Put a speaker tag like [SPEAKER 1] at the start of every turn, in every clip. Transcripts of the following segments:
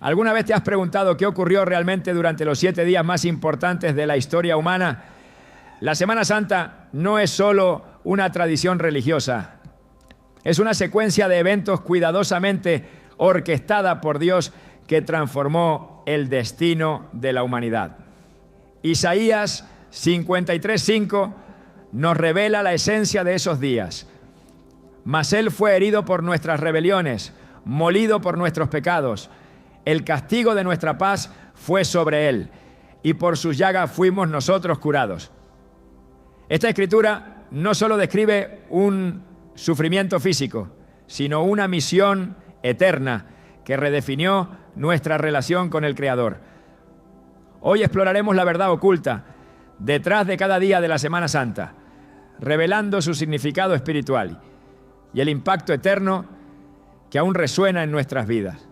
[SPEAKER 1] ¿Alguna vez te has preguntado qué ocurrió realmente durante los 7 días más importantes de la historia humana? La Semana Santa no es solo una tradición religiosa, es una secuencia de eventos cuidadosamente orquestada por Dios que transformó el destino de la humanidad. Isaías 53:5 nos revela la esencia de esos días. Mas Él fue herido por nuestras rebeliones, molido por nuestros pecados. El castigo de nuestra paz fue sobre Él, y por sus llagas fuimos nosotros curados. Esta escritura no solo describe un sufrimiento físico, sino una misión eterna que redefinió nuestra relación con el Creador. Hoy exploraremos la verdad oculta detrás de cada día de la Semana Santa, revelando su significado espiritual y el impacto eterno que aún resuena en nuestras vidas.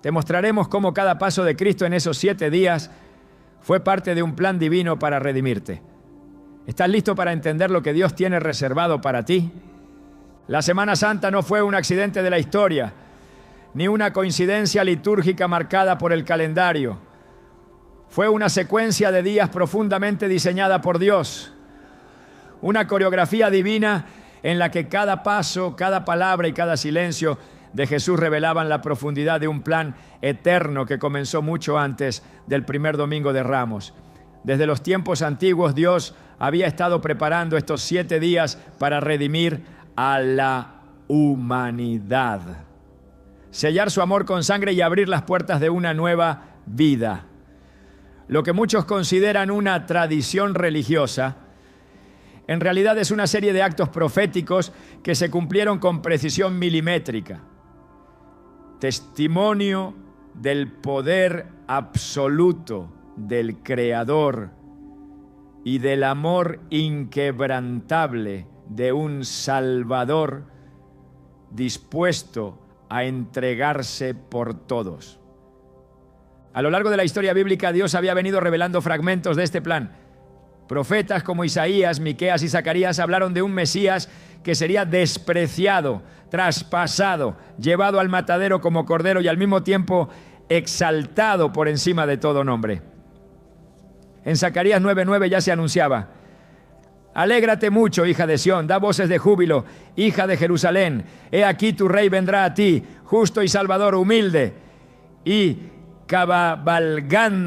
[SPEAKER 1] Te mostraremos cómo cada paso de Cristo en esos 7 días fue parte de un plan divino para redimirte. ¿Estás listo para entender lo que Dios tiene reservado para ti? La Semana Santa no fue un accidente de la historia, ni una coincidencia litúrgica marcada por el calendario. Fue una secuencia de días profundamente diseñada por Dios. Una coreografía divina en la que cada paso, cada palabra y cada silencio de Jesús revelaban la profundidad de un plan eterno que comenzó mucho antes del primer domingo de Ramos. Desde los tiempos antiguos, Dios había estado preparando estos 7 días para redimir a la humanidad, sellar su amor con sangre y abrir las puertas de una nueva vida. Lo que muchos consideran una tradición religiosa, en realidad es una serie de actos proféticos que se cumplieron con precisión milimétrica. Testimonio del poder absoluto del Creador y del amor inquebrantable de un Salvador dispuesto a entregarse por todos. A lo largo de la historia bíblica, Dios había venido revelando fragmentos de este plan. Profetas como Isaías, Miqueas y Zacarías hablaron de un Mesías que sería despreciado, traspasado, llevado al matadero como cordero y al mismo tiempo exaltado por encima de todo nombre. En Zacarías 9:9 ya se anunciaba: alégrate mucho, hija de Sión, da voces de júbilo, hija de Jerusalén. He aquí tu rey vendrá a ti, justo y salvador, humilde, y cabalgando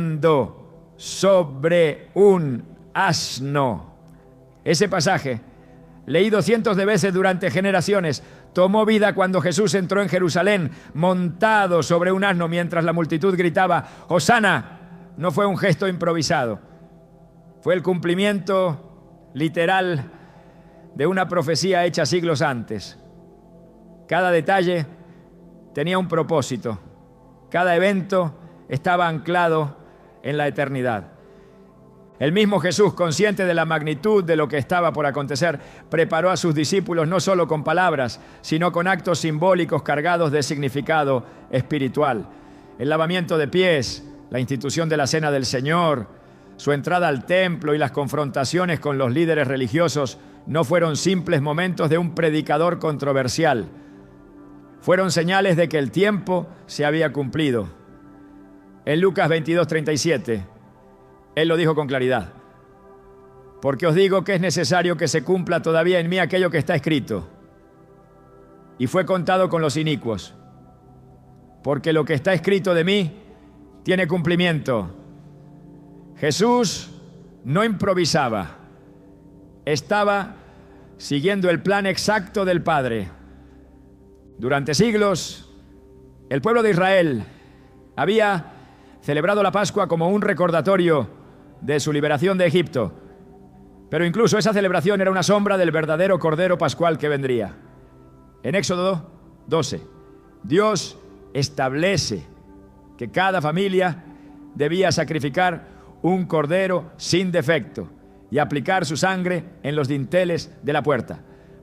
[SPEAKER 1] sobre un asno. Ese pasaje, leído cientos de veces durante generaciones, tomó vida cuando Jesús entró en Jerusalén montado sobre un asno mientras la multitud gritaba «Hosana». No fue un gesto improvisado, fue el cumplimiento literal de una profecía hecha siglos antes. Cada detalle tenía un propósito, cada evento estaba anclado en la eternidad. El mismo Jesús, consciente de la magnitud de lo que estaba por acontecer, preparó a sus discípulos no solo con palabras, sino con actos simbólicos cargados de significado espiritual. El lavamiento de pies, la institución de la Cena del Señor, su entrada al templo y las confrontaciones con los líderes religiosos no fueron simples momentos de un predicador controversial. Fueron señales de que el tiempo se había cumplido. En Lucas 22:37, Él lo dijo con claridad: porque os digo que es necesario que se cumpla todavía en mí aquello que está escrito. Y fue contado con los inicuos, porque lo que está escrito de mí tiene cumplimiento. Jesús no improvisaba, estaba siguiendo el plan exacto del Padre. Durante siglos, el pueblo de Israel había celebrado la Pascua como un recordatorio de su liberación de Egipto, pero incluso esa celebración era una sombra del verdadero Cordero Pascual que vendría. En Éxodo 12, Dios establece que cada familia debía sacrificar un cordero sin defecto y aplicar su sangre en los dinteles de la puerta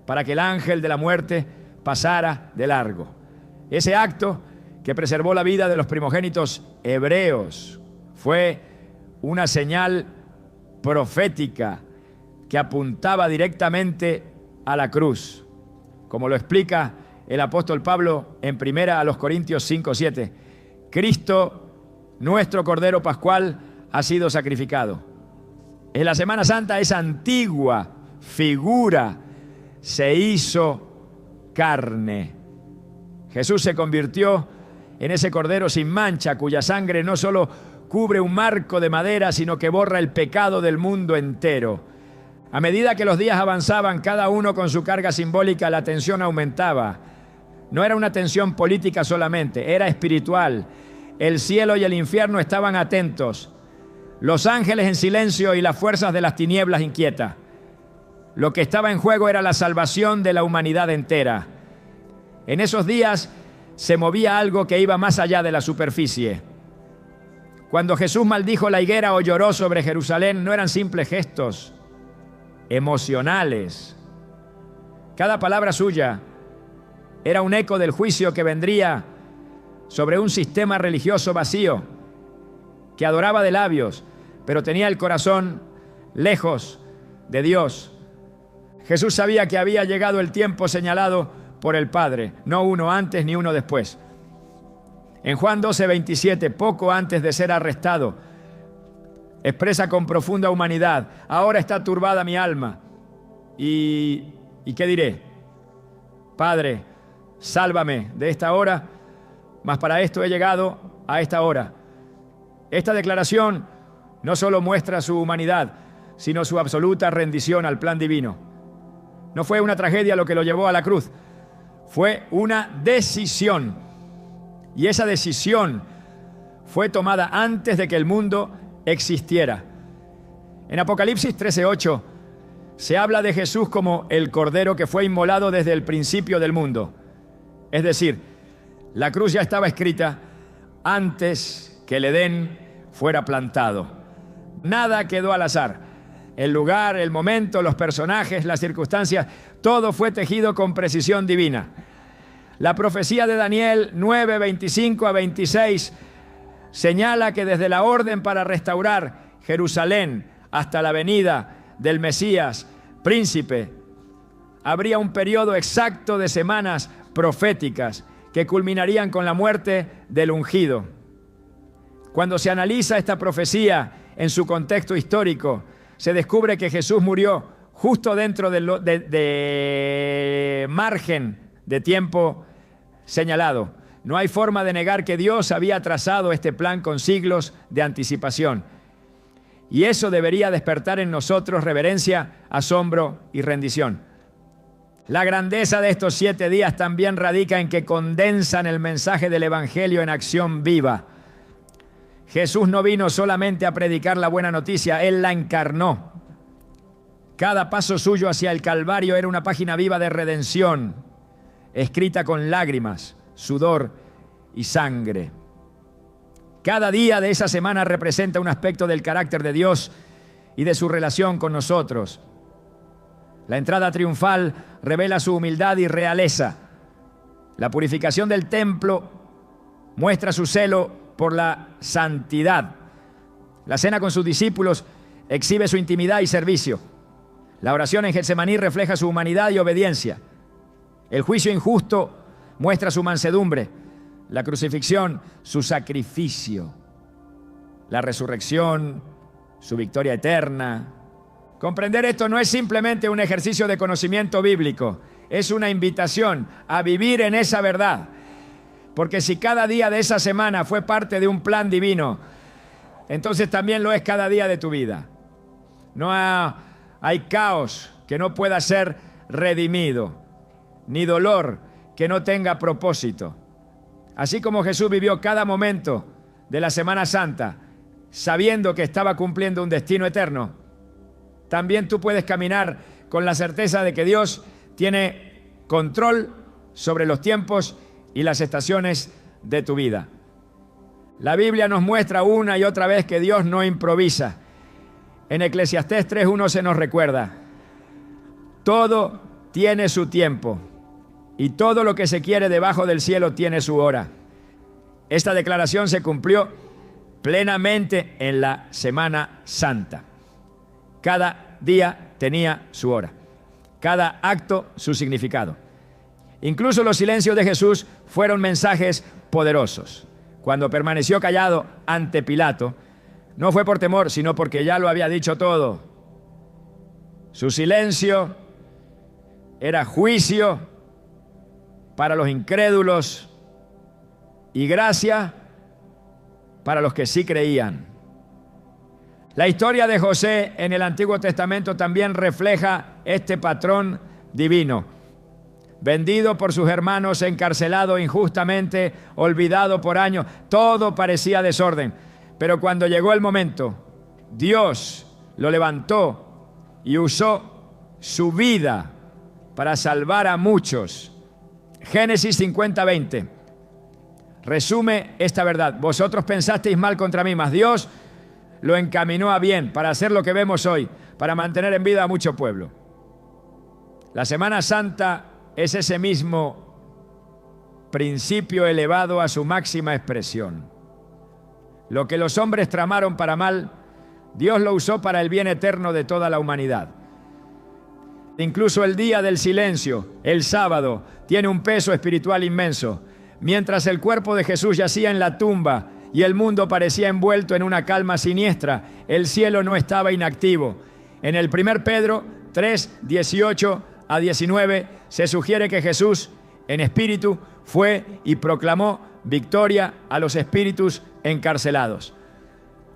[SPEAKER 1] para que el ángel de la muerte pasara de largo. Ese acto que preservó la vida de los primogénitos hebreos fue una señal profética que apuntaba directamente a la cruz, como lo explica el apóstol Pablo en 1 Corintios 5:7. Cristo, nuestro Cordero Pascual, ha sido sacrificado. En la Semana Santa esa antigua figura se hizo carne. Jesús se convirtió en ese Cordero sin mancha, cuya sangre no solo cubre un marco de madera, sino que borra el pecado del mundo entero. A medida que los días avanzaban, cada uno con su carga simbólica, la tensión aumentaba. No era una tensión política solamente, era espiritual. El cielo y el infierno estaban atentos. Los ángeles en silencio y las fuerzas de las tinieblas inquietas. Lo que estaba en juego era la salvación de la humanidad entera. En esos días se movía algo que iba más allá de la superficie. Cuando Jesús maldijo la higuera o lloró sobre Jerusalén, no eran simples gestos emocionales. Cada palabra suya era un eco del juicio que vendría sobre un sistema religioso vacío, que adoraba de labios, pero tenía el corazón lejos de Dios. Jesús sabía que había llegado el tiempo señalado por el Padre, no uno antes ni uno después. En Juan 12:27, poco antes de ser arrestado, expresa con profunda humanidad: ahora está turbada mi alma. ¿Y qué diré? Padre, sálvame de esta hora, mas para esto he llegado a esta hora. Esta declaración no solo muestra su humanidad, sino su absoluta rendición al plan divino. No fue una tragedia lo que lo llevó a la cruz, fue una decisión. Y esa decisión fue tomada antes de que el mundo existiera. En Apocalipsis 13:8 se habla de Jesús como el Cordero que fue inmolado desde el principio del mundo. Es decir, la cruz ya estaba escrita antes que el Edén fuera plantado. Nada quedó al azar. El lugar, el momento, los personajes, las circunstancias, todo fue tejido con precisión divina. La profecía de Daniel 9:25-26 señala que desde la orden para restaurar Jerusalén hasta la venida del Mesías, príncipe, habría un periodo exacto de semanas proféticas que culminarían con la muerte del ungido. Cuando se analiza esta profecía en su contexto histórico, se descubre que Jesús murió justo dentro de margen de tiempo señalado. No hay forma de negar que Dios había trazado este plan con siglos de anticipación. Y eso debería despertar en nosotros reverencia, asombro y rendición. La grandeza de estos 7 días también radica en que condensan el mensaje del Evangelio en acción viva. Jesús no vino solamente a predicar la buena noticia, Él la encarnó. Cada paso suyo hacia el Calvario era una página viva de redención, escrita con lágrimas, sudor y sangre. Cada día de esa semana representa un aspecto del carácter de Dios y de su relación con nosotros. La entrada triunfal revela su humildad y realeza. La purificación del templo muestra su celo por la santidad. La cena con sus discípulos exhibe su intimidad y servicio. La oración en Getsemaní refleja su humanidad y obediencia. El juicio injusto muestra su mansedumbre. La crucifixión, su sacrificio. La resurrección, su victoria eterna. Comprender esto no es simplemente un ejercicio de conocimiento bíblico, es una invitación a vivir en esa verdad. Porque si cada día de esa semana fue parte de un plan divino, entonces también lo es cada día de tu vida. No hay caos que no pueda ser redimido, ni dolor que no tenga propósito. Así como Jesús vivió cada momento de la Semana Santa sabiendo que estaba cumpliendo un destino eterno, también tú puedes caminar con la certeza de que Dios tiene control sobre los tiempos y las estaciones de tu vida. La Biblia nos muestra una y otra vez que Dios no improvisa. En Eclesiastés 3:1 se nos recuerda: todo tiene su tiempo y todo lo que se quiere debajo del cielo tiene su hora. Esta declaración se cumplió plenamente en la Semana Santa. Cada día tenía su hora, cada acto su significado. Incluso los silencios de Jesús fueron mensajes poderosos. cuando permaneció callado ante Pilato, no fue por temor, sino porque ya lo había dicho todo. Su silencio era juicio para los incrédulos y gracia para los que sí creían. La historia de José en el Antiguo Testamento también refleja este patrón divino. Vendido por sus hermanos, encarcelado injustamente, olvidado por años, todo parecía desorden. Pero cuando llegó el momento, Dios lo levantó y usó su vida para salvar a muchos. Génesis 50:20 resume esta verdad. Vosotros pensasteis mal contra mí, mas Dios lo encaminó a bien para hacer lo que vemos hoy, para mantener en vida a mucho pueblo. La Semana Santa es ese mismo principio elevado a su máxima expresión. Lo que los hombres tramaron para mal, Dios lo usó para el bien eterno de toda la humanidad. Incluso el día del silencio, el sábado, tiene un peso espiritual inmenso. Mientras el cuerpo de Jesús yacía en la tumba y el mundo parecía envuelto en una calma siniestra, el cielo no estaba inactivo. En el 1 Pedro 3, 18 a 19 se sugiere que Jesús, en espíritu, fue y proclamó victoria a los espíritus encarcelados.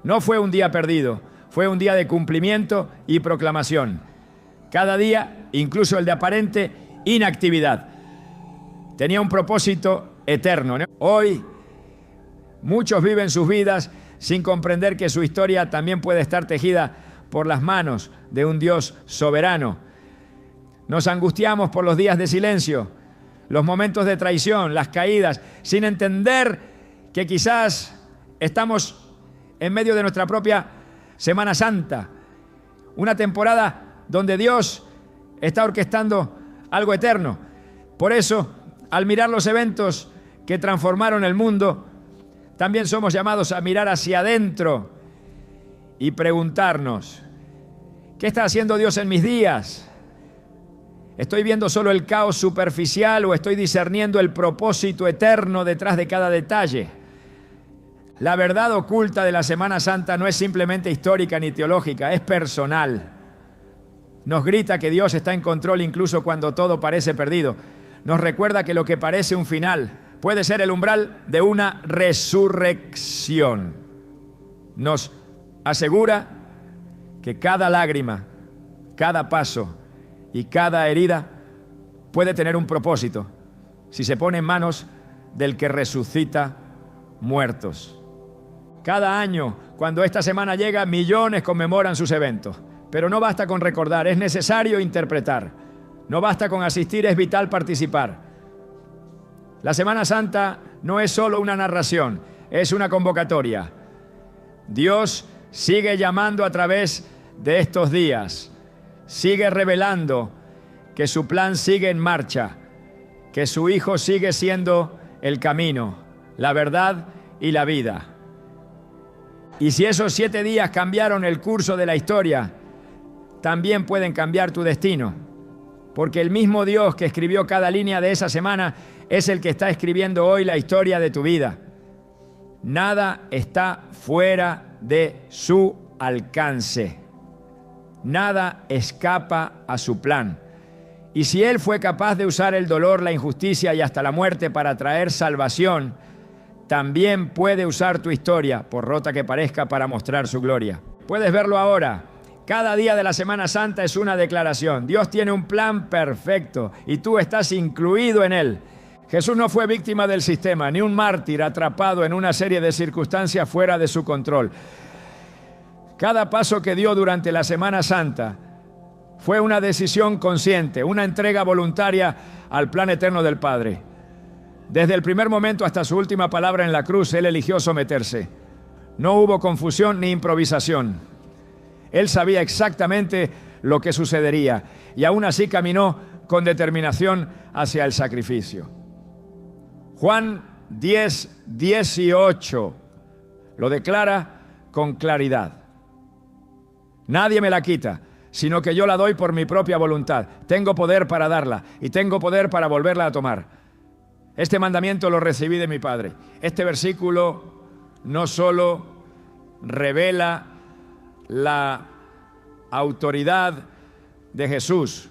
[SPEAKER 1] No fue un día perdido, fue un día de cumplimiento y proclamación. Cada día, incluso el de aparente inactividad, tenía un propósito eterno. Hoy, muchos viven sus vidas sin comprender que su historia también puede estar tejida por las manos de un Dios soberano. Nos angustiamos por los días de silencio, los momentos de traición, las caídas, sin entender que quizás estamos en medio de nuestra propia Semana Santa, una temporada donde Dios está orquestando algo eterno. Por eso, al mirar los eventos que transformaron el mundo, también somos llamados a mirar hacia adentro y preguntarnos, ¿qué está haciendo Dios en mis días? ¿Estoy viendo solo el caos superficial o estoy discerniendo el propósito eterno detrás de cada detalle? La verdad oculta de la Semana Santa no es simplemente histórica ni teológica, es personal. Nos grita que Dios está en control incluso cuando todo parece perdido. Nos recuerda que lo que parece un final puede ser el umbral de una resurrección. Nos asegura que cada lágrima, cada paso y cada herida puede tener un propósito si se pone en manos del que resucita muertos. Cada año, cuando esta semana llega, millones conmemoran sus eventos. Pero no basta con recordar, es necesario interpretar. No basta con asistir, es vital participar. La Semana Santa no es solo una narración, es una convocatoria. Dios sigue llamando a través de estos días. Sigue revelando que su plan sigue en marcha, que su Hijo sigue siendo el camino, la verdad y la vida. Y si esos 7 días cambiaron el curso de la historia, también pueden cambiar tu destino, porque el mismo Dios que escribió cada línea de esa semana es el que está escribiendo hoy la historia de tu vida. Nada está fuera de su alcance. Nada escapa a su plan. Y si Él fue capaz de usar el dolor, la injusticia y hasta la muerte para traer salvación, también puede usar tu historia, por rota que parezca, para mostrar su gloria. Puedes verlo ahora. Cada día de la Semana Santa es una declaración. Dios tiene un plan perfecto y tú estás incluido en él. Jesús no fue víctima del sistema, ni un mártir atrapado en una serie de circunstancias fuera de su control. Cada paso que dio durante la Semana Santa fue una decisión consciente, una entrega voluntaria al plan eterno del Padre. Desde el primer momento hasta su última palabra en la cruz, Él eligió someterse. No hubo confusión ni improvisación. Él sabía exactamente lo que sucedería y aún así caminó con determinación hacia el sacrificio. Juan 10, 18 lo declara con claridad. Nadie me la quita, sino que yo la doy por mi propia voluntad. Tengo poder para darla y tengo poder para volverla a tomar. Este mandamiento lo recibí de mi Padre. Este versículo no solo revela la autoridad de Jesús,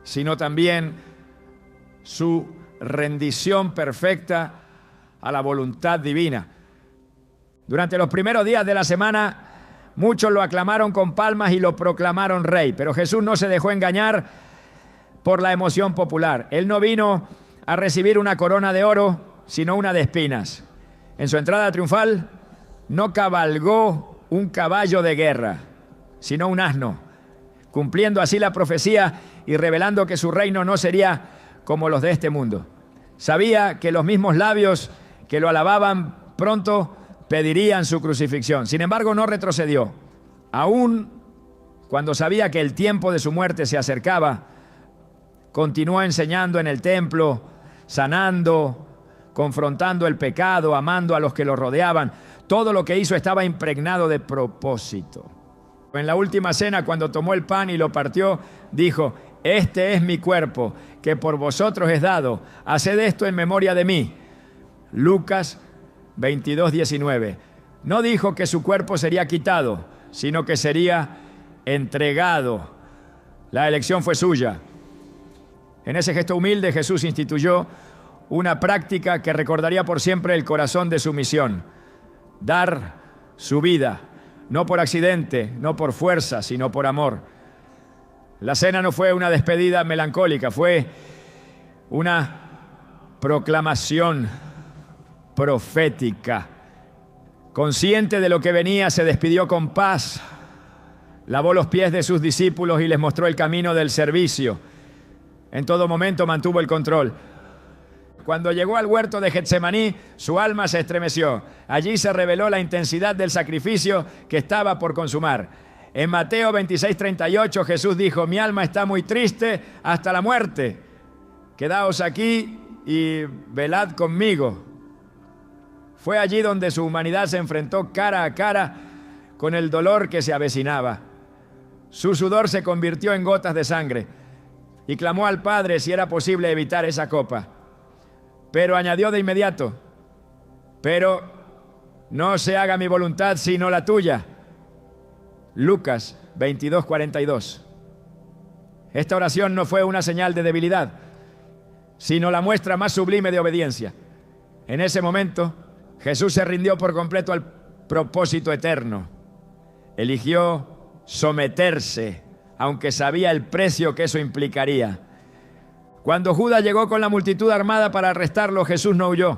[SPEAKER 1] sino también su rendición perfecta a la voluntad divina. Durante los primeros días de la semana, muchos lo aclamaron con palmas y lo proclamaron rey, pero Jesús no se dejó engañar por la emoción popular. Él no vino a recibir una corona de oro, sino una de espinas. En su entrada triunfal, no cabalgó un caballo de guerra, sino un asno, cumpliendo así la profecía y revelando que su reino no sería como los de este mundo. Sabía que los mismos labios que lo alababan pronto pedirían su crucifixión. Sin embargo, no retrocedió. Aún cuando sabía que el tiempo de su muerte se acercaba, continuó enseñando en el templo, sanando, confrontando el pecado, amando a los que lo rodeaban. Todo lo que hizo estaba impregnado de propósito. En la última cena, cuando tomó el pan y lo partió, dijo: este es mi cuerpo, que por vosotros es dado. Haced esto en memoria de mí. Lucas 22:19. No dijo que su cuerpo sería quitado, sino que sería entregado. La elección fue suya. En ese gesto humilde, Jesús instituyó una práctica que recordaría por siempre el corazón de su misión: dar su vida, no por accidente, no por fuerza, sino por amor. La cena no fue una despedida melancólica, fue una proclamación profética. Consciente de lo que venía, se despidió con paz, lavó los pies de sus discípulos y les mostró el camino del servicio. En todo momento mantuvo el control. Cuando llegó al huerto de Getsemaní, su alma se estremeció. Allí se reveló la intensidad del sacrificio que estaba por consumar. En Mateo 26:38 Jesús dijo: mi alma está muy triste hasta la muerte. Quedaos aquí y velad conmigo. Fue allí donde su humanidad se enfrentó cara a cara con el dolor que se avecinaba. Su sudor se convirtió en gotas de sangre y clamó al Padre si era posible evitar esa copa. Pero añadió de inmediato: pero no se haga mi voluntad sino la tuya. Lucas 22:42. Esta oración no fue una señal de debilidad, sino la muestra más sublime de obediencia. En ese momento, Jesús se rindió por completo al propósito eterno. Eligió someterse, aunque sabía el precio que eso implicaría. Cuando Judas llegó con la multitud armada para arrestarlo, Jesús no huyó.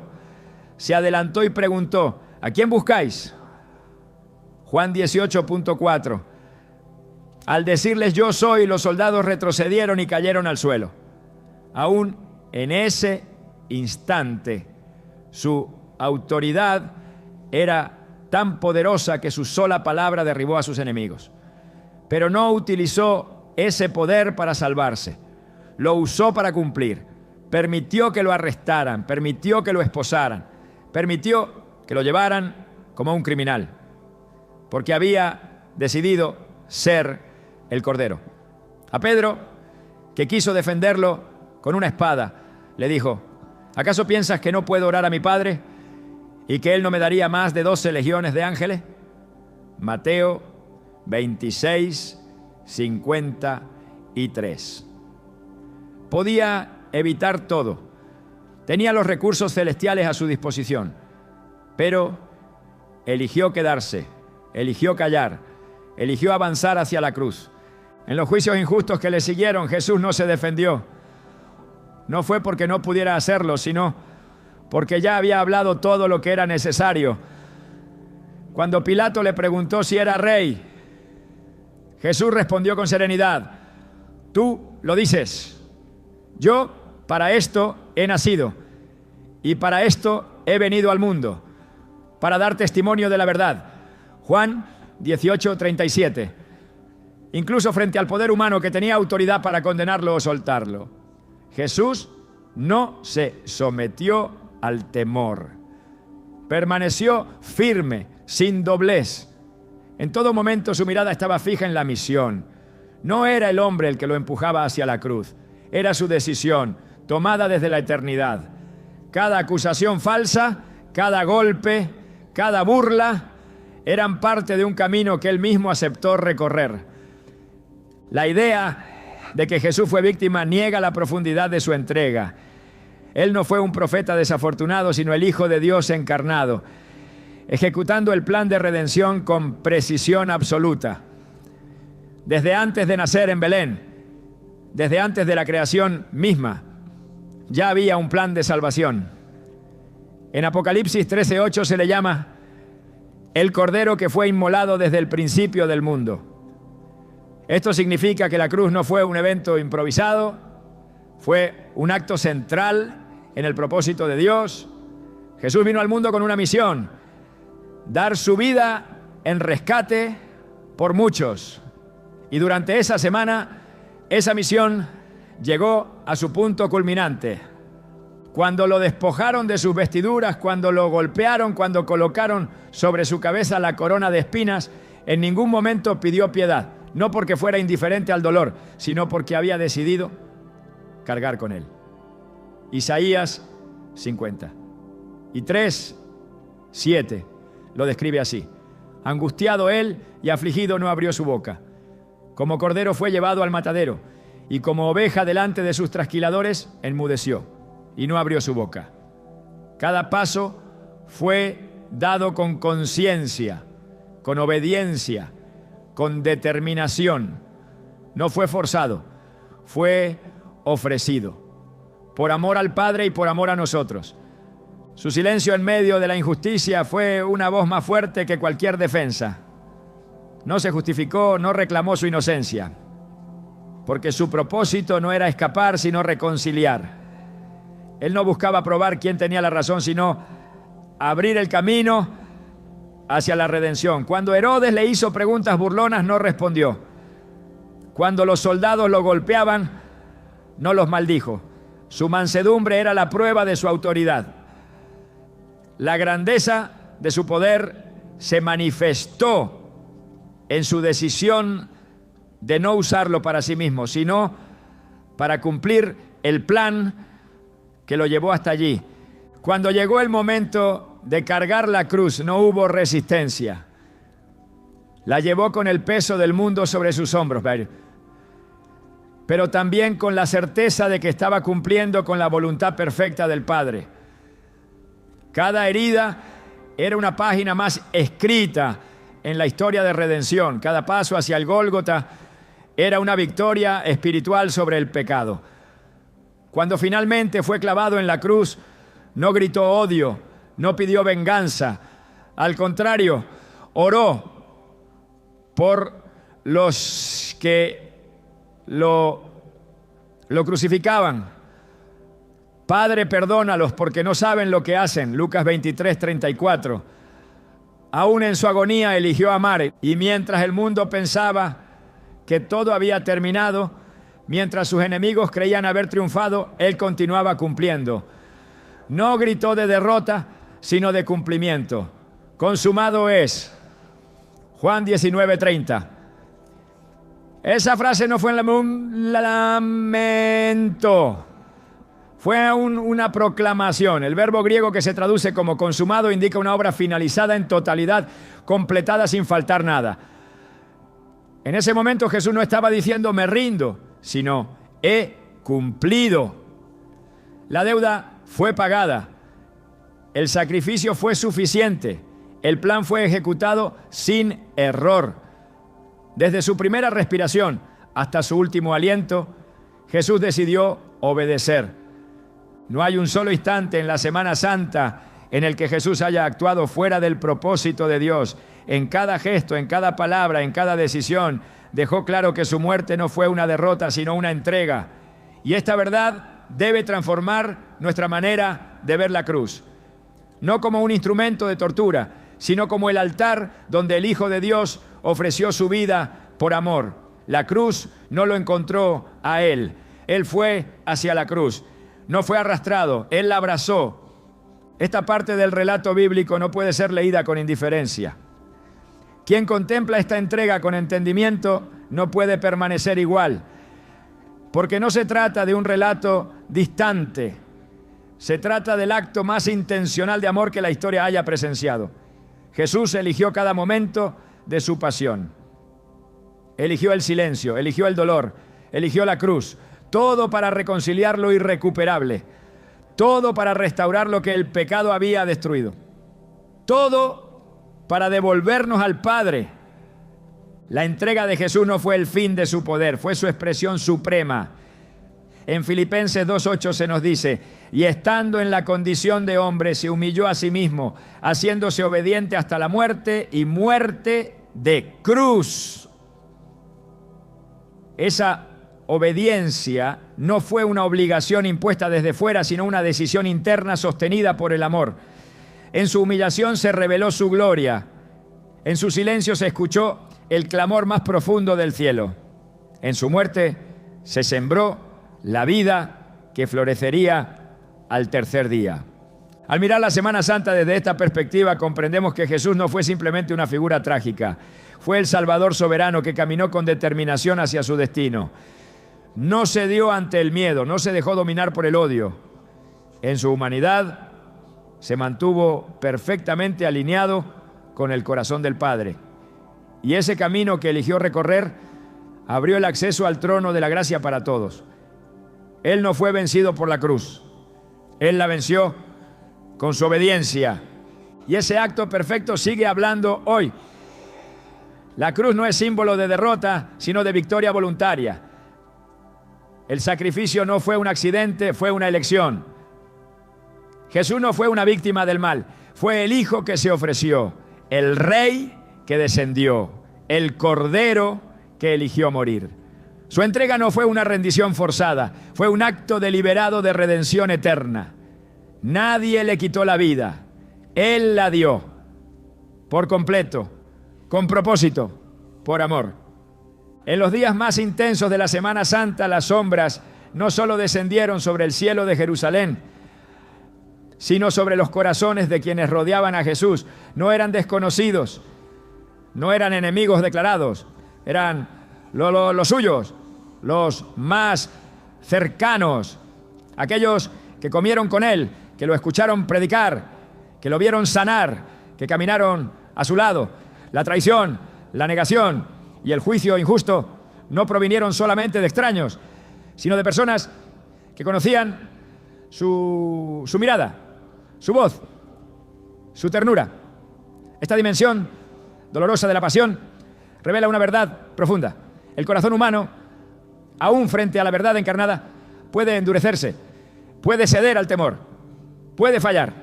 [SPEAKER 1] Se adelantó y preguntó: ¿a quién buscáis? Juan 18:4. Al decirles yo soy, los soldados retrocedieron y cayeron al suelo. Aún en ese instante, su autoridad era tan poderosa que su sola palabra derribó a sus enemigos. Pero no utilizó ese poder para salvarse. Lo usó para cumplir. Permitió que lo arrestaran, permitió que lo esposaran, permitió que lo llevaran como un criminal, porque había decidido ser el Cordero. A Pedro, que quiso defenderlo con una espada, le dijo: ¿acaso piensas que no puedo orar a mi Padre y que Él no me daría más de 12 legiones de ángeles? Mateo 26:53. Podía evitar todo. Tenía los recursos celestiales a su disposición, pero eligió quedarse, eligió callar, eligió avanzar hacia la cruz. En los juicios injustos que le siguieron, Jesús no se defendió. No fue porque no pudiera hacerlo, sino porque ya había hablado todo lo que era necesario. Cuando Pilato le preguntó si era rey, Jesús respondió con serenidad: tú lo dices. Yo para esto he nacido y para esto he venido al mundo, para dar testimonio de la verdad. Juan 18:37. Incluso frente al poder humano que tenía autoridad para condenarlo o soltarlo, Jesús no se sometió al temor. Permaneció firme, sin doblez. En todo momento su mirada estaba fija en la misión. No era el hombre el que lo empujaba hacia la cruz. Era su decisión, tomada desde la eternidad. cada acusación falsa, cada golpe, cada burla, eran parte de un camino que él mismo aceptó recorrer. La idea de que Jesús fue víctima niega la profundidad de su entrega. Él no fue un profeta desafortunado, sino el Hijo de Dios encarnado, ejecutando el plan de redención con precisión absoluta. Desde antes de nacer en Belén, desde antes de la creación misma, ya había un plan de salvación. En Apocalipsis 13:8 se le llama el Cordero que fue inmolado desde el principio del mundo. Esto significa que la cruz no fue un evento improvisado, fue un acto central en el propósito de Dios. Jesús vino al mundo con una misión: dar su vida en rescate por muchos. Y durante esa semana, esa misión llegó a su punto culminante. Cuando lo despojaron de sus vestiduras, cuando lo golpearon, cuando colocaron sobre su cabeza la corona de espinas, en ningún momento pidió piedad. No porque fuera indiferente al dolor, sino porque había decidido cargar con él. Isaías 50. Y 3:7 lo describe así: angustiado él y afligido no abrió su boca. Como cordero fue llevado al matadero, y como oveja delante de sus trasquiladores, enmudeció y no abrió su boca. Cada paso fue dado con conciencia, con obediencia, con determinación. No fue forzado, fue ofrecido, por amor al Padre y por amor a nosotros. Su silencio en medio de la injusticia fue una voz más fuerte que cualquier defensa. No se justificó, no reclamó su inocencia, porque su propósito no era escapar, sino reconciliar. Él no buscaba probar quién tenía la razón, sino abrir el camino hacia la redención. Cuando Herodes le hizo preguntas burlonas, no respondió. Cuando los soldados lo golpeaban, no los maldijo. Su mansedumbre era la prueba de su autoridad. La grandeza de su poder se manifestó en su decisión de no usarlo para sí mismo, sino para cumplir el plan que lo llevó hasta allí. Cuando llegó el momento de cargar la cruz, no hubo resistencia. La llevó con el peso del mundo sobre sus hombros, pero también con la certeza de que estaba cumpliendo con la voluntad perfecta del Padre. Cada herida era una página más escrita en la historia de redención. Cada paso hacia el Gólgota era una victoria espiritual sobre el pecado. Cuando finalmente fue clavado en la cruz, no gritó odio, no pidió venganza. Al contrario, oró por los que lo crucificaban. Padre, perdónalos porque no saben lo que hacen. Lucas 23:34. Aún en su agonía eligió amar, y mientras el mundo pensaba que todo había terminado, mientras sus enemigos creían haber triunfado, él continuaba cumpliendo. No gritó de derrota, sino de cumplimiento. Consumado es. Juan 19:30. Esa frase no fue un lamento, fue una proclamación. El verbo griego que se traduce como consumado indica una obra finalizada en totalidad, completada sin faltar nada. En ese momento Jesús no estaba diciendo me rindo, sino he cumplido. La deuda fue pagada, el sacrificio fue suficiente, el plan fue ejecutado sin error. Desde su primera respiración hasta su último aliento, Jesús decidió obedecer. No hay un solo instante en la Semana Santa en el que Jesús haya actuado fuera del propósito de Dios. En cada gesto, en cada palabra, en cada decisión, dejó claro que su muerte no fue una derrota, sino una entrega. Y esta verdad debe transformar nuestra manera de ver la cruz. No como un instrumento de tortura, sino como el altar donde el Hijo de Dios ofreció su vida por amor. La cruz no lo encontró a él. Él fue hacia la cruz. No fue arrastrado, él la abrazó. Esta parte del relato bíblico no puede ser leída con indiferencia. Quien contempla esta entrega con entendimiento no puede permanecer igual, porque no se trata de un relato distante, Se trata del acto más intencional de amor que la historia haya presenciado. Jesús eligió cada momento de su pasión. Eligió el silencio, eligió el dolor, eligió la cruz. Todo para reconciliar lo irrecuperable. Todo para restaurar lo que el pecado había destruido. Todo para devolvernos al Padre. La entrega de Jesús no fue el fin de su poder, fue su expresión suprema. En Filipenses 2:8 se nos dice: y estando en la condición de hombre, se humilló a sí mismo, haciéndose obediente hasta la muerte y muerte de cruz. Esa obediencia no fue una obligación impuesta desde fuera, sino una decisión interna sostenida por el amor. En su humillación se reveló su gloria. En su silencio se escuchó el clamor más profundo del cielo. En su muerte se sembró la vida que florecería al tercer día. Al mirar la Semana Santa desde esta perspectiva, comprendemos que Jesús no fue simplemente una figura trágica. Fue el Salvador soberano que caminó con determinación hacia su destino. No cedió ante el miedo, no se dejó dominar por el odio. En su humanidad se mantuvo perfectamente alineado con el corazón del Padre. Y ese camino que eligió recorrer abrió el acceso al trono de la gracia para todos. Él no fue vencido por la cruz. Él la venció con su obediencia. Y ese acto perfecto sigue hablando hoy. La cruz no es símbolo de derrota, sino de victoria voluntaria. El sacrificio no fue un accidente, fue una elección. Jesús no fue una víctima del mal, fue el Hijo que se ofreció, el Rey que descendió, el Cordero que eligió morir. Su entrega no fue una rendición forzada, fue un acto deliberado de redención eterna. Nadie le quitó la vida, Él la dio por completo, con propósito, por amor. En los días más intensos de la Semana Santa, las sombras no solo descendieron sobre el cielo de Jerusalén, sino sobre los corazones de quienes rodeaban a Jesús. No eran desconocidos, no eran enemigos declarados, eran los suyos, los más cercanos, aquellos que comieron con Él, que lo escucharon predicar, que lo vieron sanar, que caminaron a su lado. La traición, la negación y el juicio injusto no provinieron solamente de extraños, sino de personas que conocían su mirada, su voz, su ternura. Esta dimensión dolorosa de la pasión revela una verdad profunda. El corazón humano, aún frente a la verdad encarnada, puede endurecerse, puede ceder al temor, puede fallar.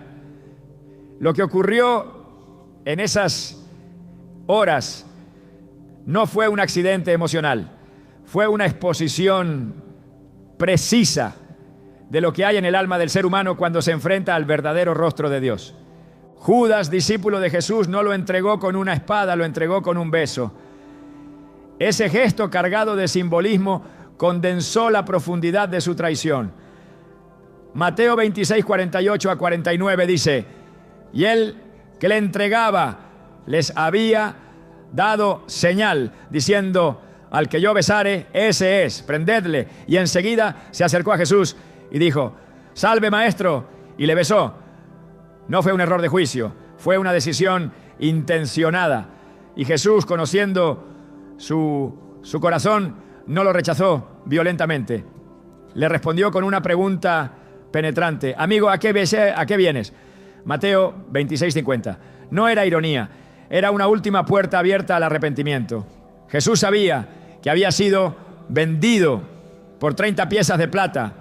[SPEAKER 1] Lo que ocurrió en esas horas no fue un accidente emocional, fue una exposición precisa de lo que hay en el alma del ser humano cuando se enfrenta al verdadero rostro de Dios. Judas, discípulo de Jesús, no lo entregó con una espada, lo entregó con un beso. Ese gesto cargado de simbolismo condensó la profundidad de su traición. Mateo 26, 48 a 49 dice: y él que le entregaba les había dado señal, diciendo: al que yo besare, ese es, prendedle. Y enseguida se acercó a Jesús y dijo: salve, maestro, y le besó. No fue un error de juicio, fue una decisión intencionada. Y Jesús, conociendo su corazón, no lo rechazó violentamente. Le respondió con una pregunta penetrante: amigo, ¿a qué vienes? Mateo 26, 50. No era ironía, era una última puerta abierta al arrepentimiento. Jesús sabía que había sido vendido por 30 piezas de plata,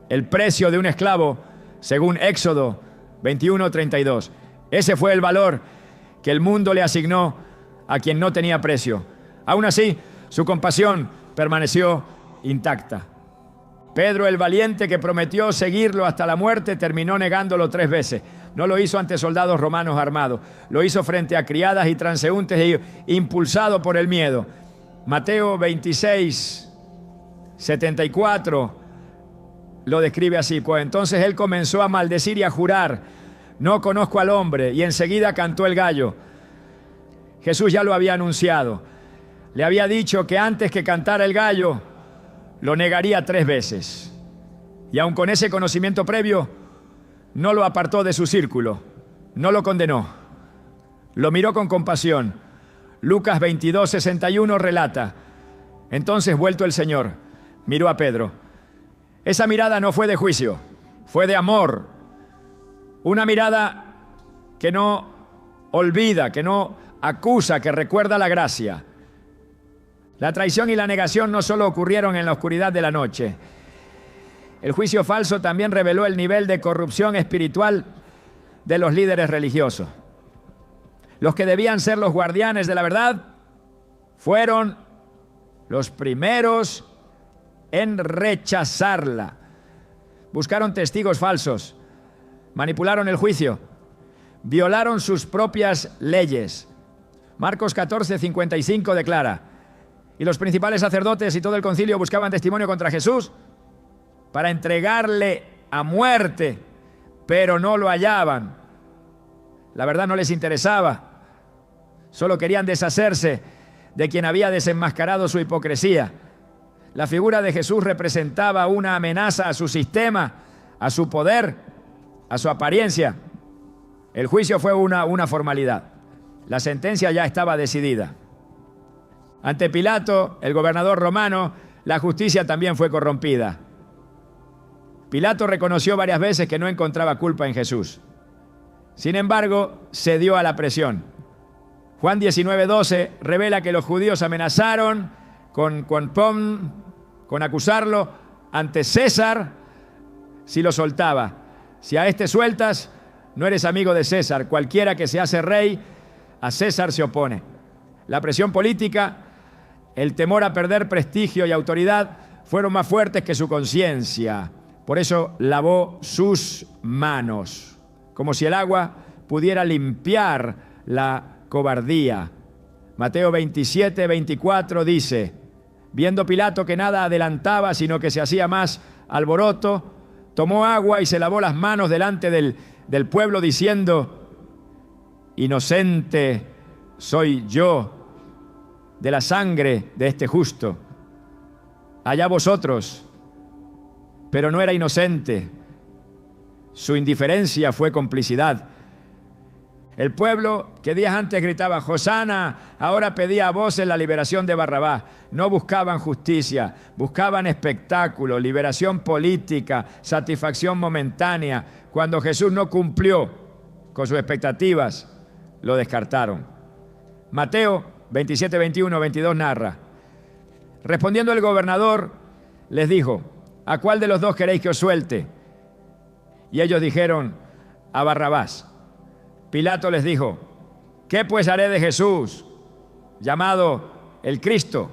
[SPEAKER 1] el precio de un esclavo, según Éxodo 21, 32. Ese fue el valor que el mundo le asignó a quien no tenía precio. Aún así, su compasión permaneció intacta. Pedro, el valiente que prometió seguirlo hasta la muerte, terminó negándolo 3 veces. No lo hizo ante soldados romanos armados, lo hizo frente a criadas y transeúntes impulsado por el miedo. Mateo 26, 74 lo describe así: pues entonces él comenzó a maldecir y a jurar: no conozco al hombre, y enseguida cantó el gallo. Jesús ya lo había anunciado, le había dicho que antes que cantara el gallo lo negaría 3 veces. Y aun con ese conocimiento previo, no lo apartó de su círculo, no lo condenó, lo miró con compasión. Lucas 22:61 relata: entonces, vuelto el Señor, miró a Pedro. Esa mirada no fue de juicio, fue de amor. Una mirada que no olvida, que no acusa, que recuerda la gracia. La traición y la negación no solo ocurrieron en la oscuridad de la noche. El juicio falso también reveló el nivel de corrupción espiritual de los líderes religiosos. Los que debían ser los guardianes de la verdad fueron los primeros en rechazarla. Buscaron testigos falsos, manipularon el juicio, violaron sus propias leyes. Marcos 14:55 declara: y los principales sacerdotes y todo el concilio buscaban testimonio contra Jesús para entregarle a muerte, pero no lo hallaban. La verdad no les interesaba, solo querían deshacerse de quien había desenmascarado su hipocresía. La figura de Jesús representaba una amenaza a su sistema, a su poder, a su apariencia. El juicio fue una formalidad. La sentencia ya estaba decidida. Ante Pilato, el gobernador romano, la justicia también fue corrompida. Pilato reconoció varias veces que no encontraba culpa en Jesús. Sin embargo, cedió a la presión. Juan 19:12 revela que los judíos amenazaron con acusarlo ante César si lo soltaba. Si a este sueltas, no eres amigo de César. Cualquiera que se hace rey, a César se opone. La presión política, el temor a perder prestigio y autoridad fueron más fuertes que su conciencia. Por eso lavó sus manos, como si el agua pudiera limpiar la cobardía. Mateo 27:24 dice: viendo Pilato que nada adelantaba, sino que se hacía más alboroto, tomó agua y se lavó las manos delante del pueblo, diciendo: inocente soy yo de la sangre de este justo. Allá vosotros. Pero no era inocente. Su indiferencia fue complicidad. El pueblo que días antes gritaba Hosana, ahora pedía a voces la liberación de Barrabás. No buscaban justicia, buscaban espectáculo, liberación política, satisfacción momentánea. Cuando Jesús no cumplió con sus expectativas, lo descartaron. Mateo 27:21-22 narra: respondiendo el gobernador, les dijo: ¿a cuál de los dos queréis que os suelte? Y ellos dijeron: a Barrabás. Pilato les dijo: ¿qué pues haré de Jesús, llamado el Cristo?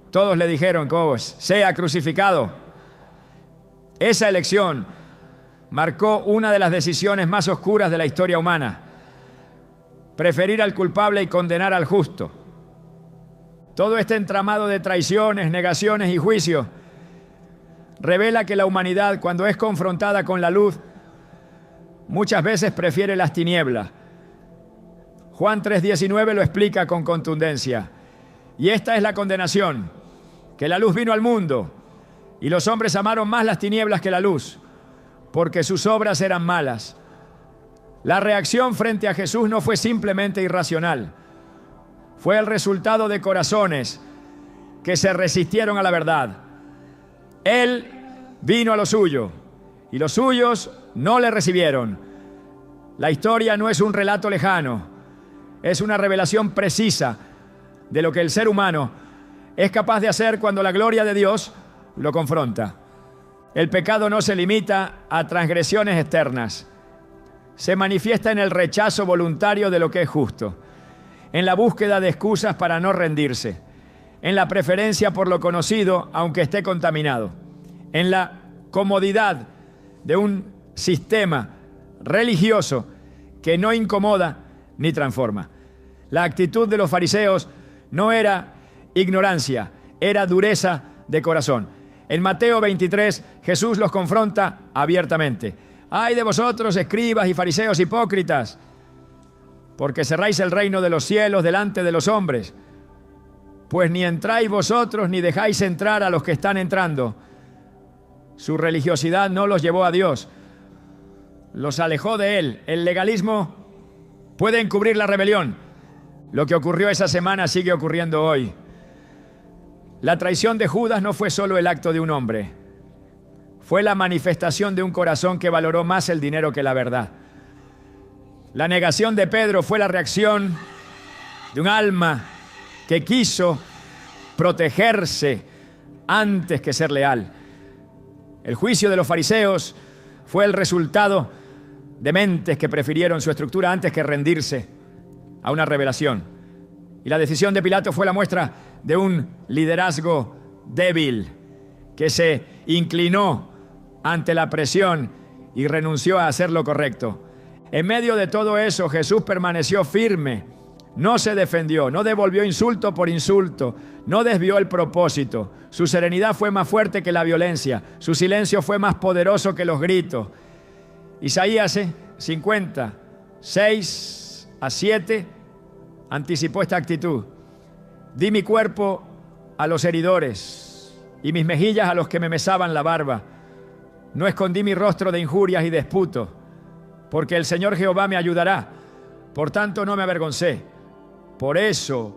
[SPEAKER 1] Todos le dijeron: sea crucificado. Esa elección marcó una de las decisiones más oscuras de la historia humana: preferir al culpable y condenar al justo. Todo este entramado de traiciones, negaciones y juicios revela que la humanidad, cuando es confrontada con la luz, muchas veces prefiere las tinieblas. Juan 3:19 lo explica con contundencia: y esta es la condenación, que la luz vino al mundo, y los hombres amaron más las tinieblas que la luz, porque sus obras eran malas. La reacción frente a Jesús no fue simplemente irracional, fue el resultado de corazones que se resistieron a la verdad. Él vino a lo suyo, y los suyos no le recibieron. La historia no es un relato lejano, es una revelación precisa de lo que el ser humano es capaz de hacer cuando la gloria de Dios lo confronta. El pecado no se limita a transgresiones externas, se manifiesta en el rechazo voluntario de lo que es justo, en la búsqueda de excusas para no rendirse, en la preferencia por lo conocido aunque esté contaminado, en la comodidad de un sistema religioso que no incomoda ni transforma. La actitud de los fariseos no era ignorancia, era dureza de corazón. En Mateo 23, Jesús los confronta abiertamente: ¡ay de vosotros, escribas y fariseos hipócritas! Porque cerráis el reino de los cielos delante de los hombres, pues ni entráis vosotros ni dejáis entrar a los que están entrando. Su religiosidad no los llevó a Dios, los alejó de él. El legalismo puede encubrir la rebelión. Lo que ocurrió esa semana sigue ocurriendo hoy. La traición de Judas no fue solo el acto de un hombre. Fue la manifestación de un corazón que valoró más el dinero que la verdad. La negación de Pedro fue la reacción de un alma que quiso protegerse antes que ser leal. El juicio de los fariseos fue el resultado de mentes que prefirieron su estructura antes que rendirse a una revelación. Y la decisión de Pilato fue la muestra de un liderazgo débil que se inclinó ante la presión y renunció a hacer lo correcto. En medio de todo eso, Jesús permaneció firme. No se defendió, no devolvió insulto por insulto, no desvió el propósito. Su serenidad fue más fuerte que la violencia, su silencio fue más poderoso que los gritos. Isaías 50, 6 a 7, anticipó esta actitud. Di mi cuerpo a los heridores y mis mejillas a los que me mesaban la barba. No escondí mi rostro de injurias y disputos, porque el Señor Jehová me ayudará. Por tanto no me avergoncé. Por eso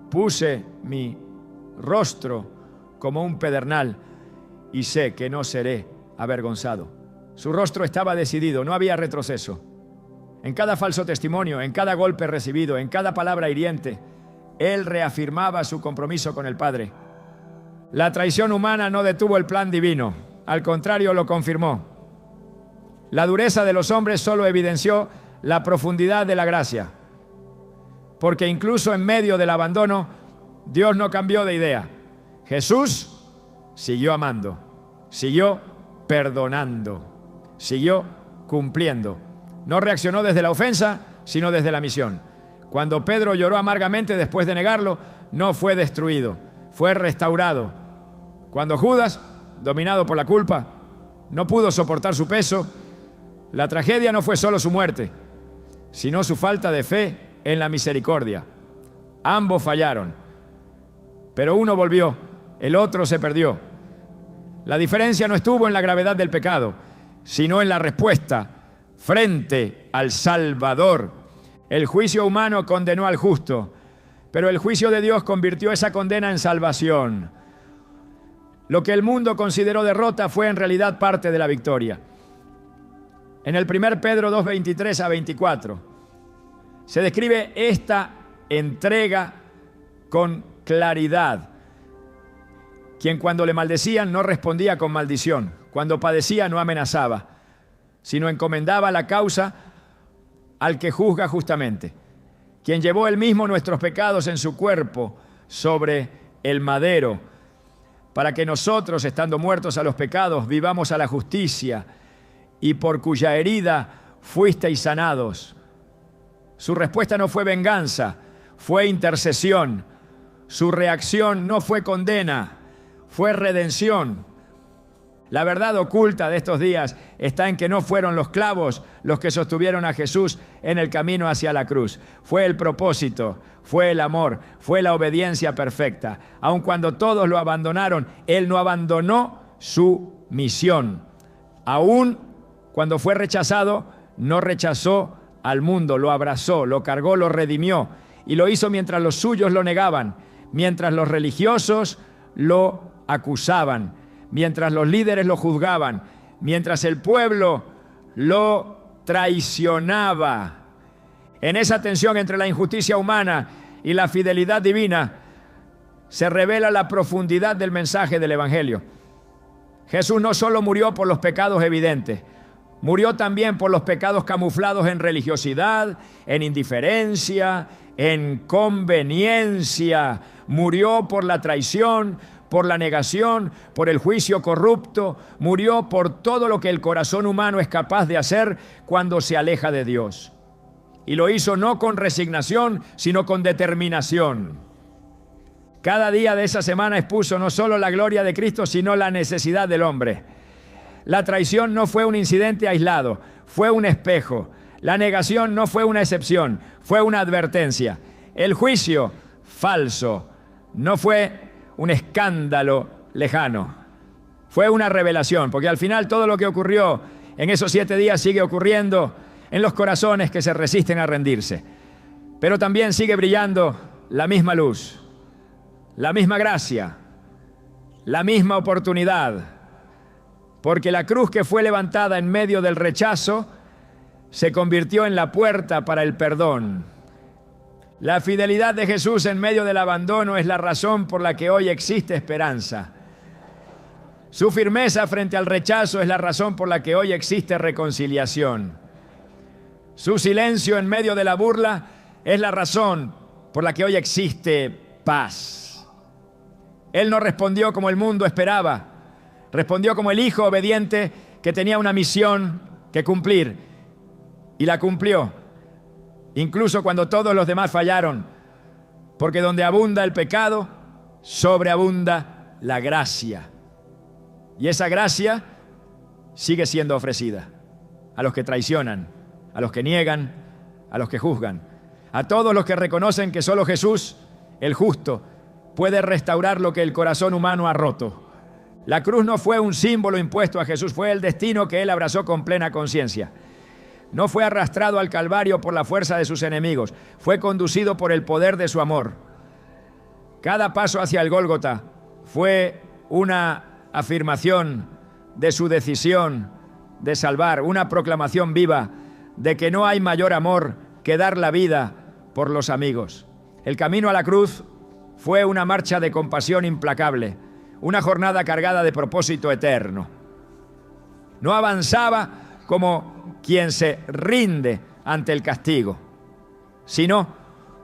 [SPEAKER 1] puse mi rostro como un pedernal y sé que no seré avergonzado. Su rostro estaba decidido, no había retroceso. En cada falso testimonio, en cada golpe recibido, en cada palabra hiriente, él reafirmaba su compromiso con el Padre. La traición humana no detuvo el plan divino, al contrario lo confirmó. La dureza de los hombres solo evidenció la profundidad de la gracia, porque incluso en medio del abandono, Dios no cambió de idea. Jesús siguió amando, siguió perdonando, siguió cumpliendo. No reaccionó desde la ofensa, sino desde la misión. Cuando Pedro lloró amargamente después de negarlo, no fue destruido, fue restaurado. Cuando Judas, dominado por la culpa, no pudo soportar su peso, la tragedia no fue solo su muerte, sino su falta de fe en la misericordia. Ambos fallaron, pero uno volvió, el otro se perdió. La diferencia no estuvo en la gravedad del pecado, sino en la respuesta frente al Salvador. El juicio humano condenó al justo, pero el juicio de Dios convirtió esa condena en salvación. Lo que el mundo consideró derrota fue en realidad parte de la victoria. En el 1 Pedro 2, 23 a 24, se describe esta entrega con claridad. Quien cuando le maldecían no respondía con maldición, cuando padecía no amenazaba, sino encomendaba la causa al que juzga justamente. Quien llevó él mismo nuestros pecados en su cuerpo sobre el madero, para que nosotros, estando muertos a los pecados, vivamos a la justicia, y por cuya herida fuisteis sanados. Su respuesta no fue venganza, fue intercesión. Su reacción no fue condena, fue redención. La verdad oculta de estos días está en que no fueron los clavos los que sostuvieron a Jesús en el camino hacia la cruz. Fue el propósito, fue el amor, fue la obediencia perfecta. Aun cuando todos lo abandonaron, Él no abandonó su misión. Aún cuando fue rechazado, no rechazó al mundo, lo abrazó, lo cargó, lo redimió. Y lo hizo mientras los suyos lo negaban, mientras los religiosos lo acusaban, mientras los líderes lo juzgaban, mientras el pueblo lo traicionaba. En esa tensión entre la injusticia humana y la fidelidad divina se revela la profundidad del mensaje del Evangelio. Jesús no solo murió por los pecados evidentes, murió también por los pecados camuflados en religiosidad, en indiferencia, en conveniencia. Murió por la traición, por la negación, por el juicio corrupto. Murió por todo lo que el corazón humano es capaz de hacer cuando se aleja de Dios. Y lo hizo no con resignación, sino con determinación. Cada día de esa semana expuso no solo la gloria de Cristo, sino la necesidad del hombre. La traición no fue un incidente aislado, fue un espejo. La negación no fue una excepción, fue una advertencia. El juicio falso no fue un escándalo lejano, fue una revelación, porque al final todo lo que ocurrió En esos 7 días sigue ocurriendo en los corazones que se resisten a rendirse. Pero también sigue brillando la misma luz, la misma gracia, la misma oportunidad. Porque la cruz que fue levantada en medio del rechazo se convirtió en la puerta para el perdón. La fidelidad de Jesús en medio del abandono es la razón por la que hoy existe esperanza. Su firmeza frente al rechazo es la razón por la que hoy existe reconciliación. Su silencio en medio de la burla es la razón por la que hoy existe paz. Él no respondió como el mundo esperaba. Respondió como el hijo obediente que tenía una misión que cumplir. Y la cumplió. Incluso cuando todos los demás fallaron. Porque donde abunda el pecado, sobreabunda la gracia. Y esa gracia sigue siendo ofrecida a los que traicionan, a los que niegan, a los que juzgan, a todos los que reconocen que solo Jesús, el justo, puede restaurar lo que el corazón humano ha roto. La cruz no fue un símbolo impuesto a Jesús, fue el destino que él abrazó con plena conciencia. No fue arrastrado al Calvario por la fuerza de sus enemigos, fue conducido por el poder de su amor. Cada paso hacia el Gólgota fue una afirmación de su decisión de salvar, una proclamación viva de que no hay mayor amor que dar la vida por los amigos. El camino a la cruz fue una marcha de compasión implacable, una jornada cargada de propósito eterno. No avanzaba como quien se rinde ante el castigo, sino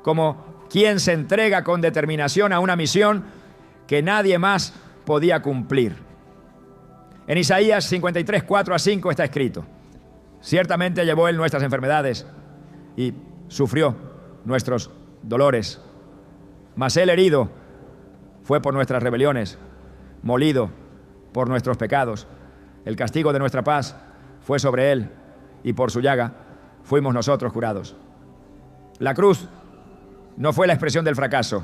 [SPEAKER 1] como quien se entrega con determinación a una misión que nadie más podía cumplir. En Isaías 53, 4-5 está escrito: ciertamente llevó él nuestras enfermedades y sufrió nuestros dolores, mas él herido fue por nuestras rebeliones, molido por nuestros pecados. El castigo de nuestra paz fue sobre él, y por su llaga fuimos nosotros curados. La cruz no fue la expresión del fracaso,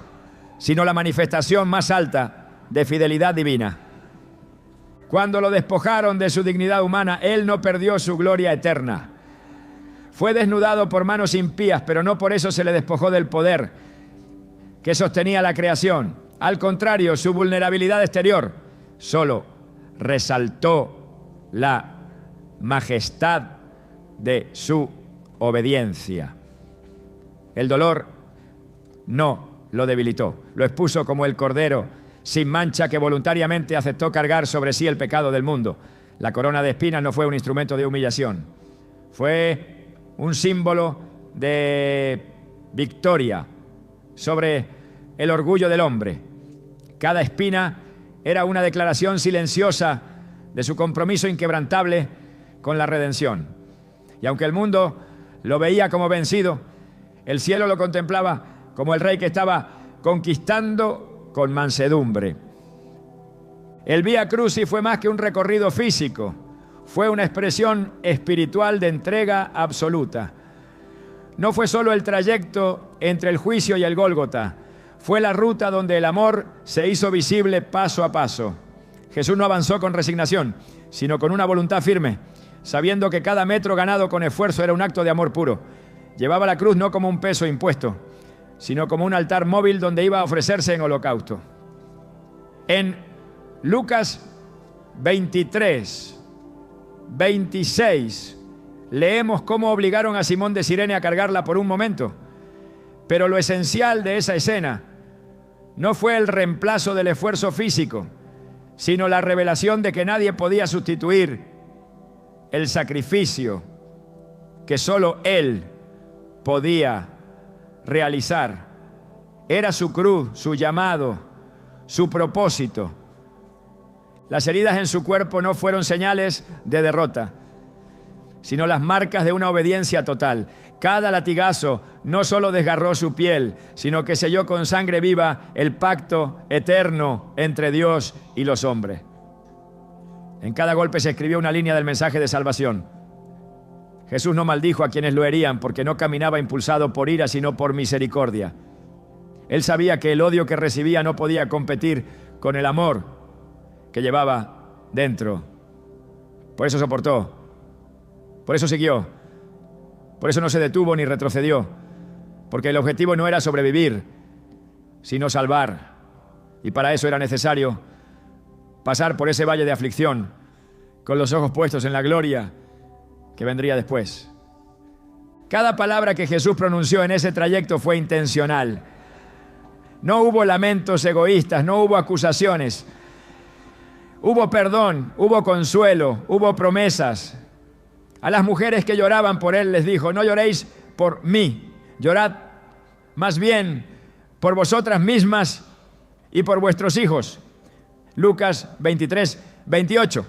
[SPEAKER 1] sino la manifestación más alta de fidelidad divina. Cuando lo despojaron de su dignidad humana, él no perdió su gloria eterna. Fue desnudado por manos impías, pero no por eso se le despojó del poder que sostenía la creación. Al contrario, su vulnerabilidad exterior solo resaltó la majestad de su obediencia. El dolor no lo debilitó, lo expuso como el cordero sin mancha que voluntariamente aceptó cargar sobre sí el pecado del mundo. La corona de espinas no fue un instrumento de humillación, fue un símbolo de victoria sobre el orgullo del hombre. Cada espina era una declaración silenciosa de su compromiso inquebrantable con la redención. Y aunque el mundo lo veía como vencido, el cielo lo contemplaba como el rey que estaba conquistando con mansedumbre. El Vía Crucis fue más que un recorrido físico, fue una expresión espiritual de entrega absoluta. No fue solo el trayecto entre el juicio y el Gólgota, fue la ruta donde el amor se hizo visible paso a paso. Jesús no avanzó con resignación, sino con una voluntad firme, sabiendo que cada metro ganado con esfuerzo era un acto de amor puro. Llevaba la cruz no como un peso impuesto, sino como un altar móvil donde iba a ofrecerse en holocausto. En Lucas 23, 26, leemos cómo obligaron a Simón de Cirene a cargarla por un momento. Pero lo esencial de esa escena no fue el reemplazo del esfuerzo físico, sino la revelación de que nadie podía sustituir el sacrificio que solo Él podía realizar. Era su cruz, su llamado, su propósito. Las heridas en su cuerpo no fueron señales de derrota, sino las marcas de una obediencia total. Cada latigazo no solo desgarró su piel, sino que selló con sangre viva el pacto eterno entre Dios y los hombres. En cada golpe se escribió una línea del mensaje de salvación. Jesús no maldijo a quienes lo herían porque no caminaba impulsado por ira, sino por misericordia. Él sabía que el odio que recibía no podía competir con el amor que llevaba dentro. Por eso soportó Por eso siguió. Por eso no se detuvo ni retrocedió. Porque el objetivo no era sobrevivir, sino salvar. Y para eso era necesario pasar por ese valle de aflicción, con los ojos puestos en la gloria que vendría después. Cada palabra que Jesús pronunció en ese trayecto fue intencional. No hubo lamentos egoístas, no hubo acusaciones. Hubo perdón, hubo consuelo, hubo promesas. A las mujeres que lloraban por él les dijo: no lloréis por mí, llorad más bien por vosotras mismas y por vuestros hijos. Lucas 23, 28.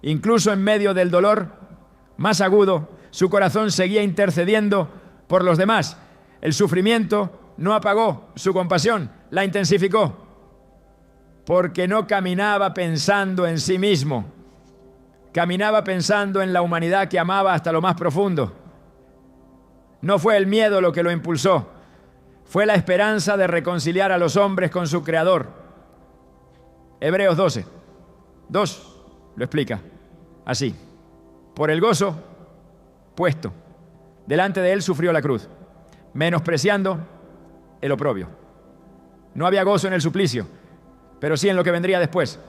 [SPEAKER 1] Incluso en medio del dolor más agudo, su corazón seguía intercediendo por los demás. El sufrimiento no apagó su compasión, la intensificó, porque no caminaba pensando en sí mismo, caminaba pensando en la humanidad que amaba hasta lo más profundo. No fue el miedo lo que lo impulsó, fue la esperanza de reconciliar a los hombres con su Creador. Hebreos 12, 2 lo explica así: por el gozo puesto delante de él sufrió la cruz, menospreciando el oprobio. No había gozo en el suplicio, pero sí en lo que vendría después,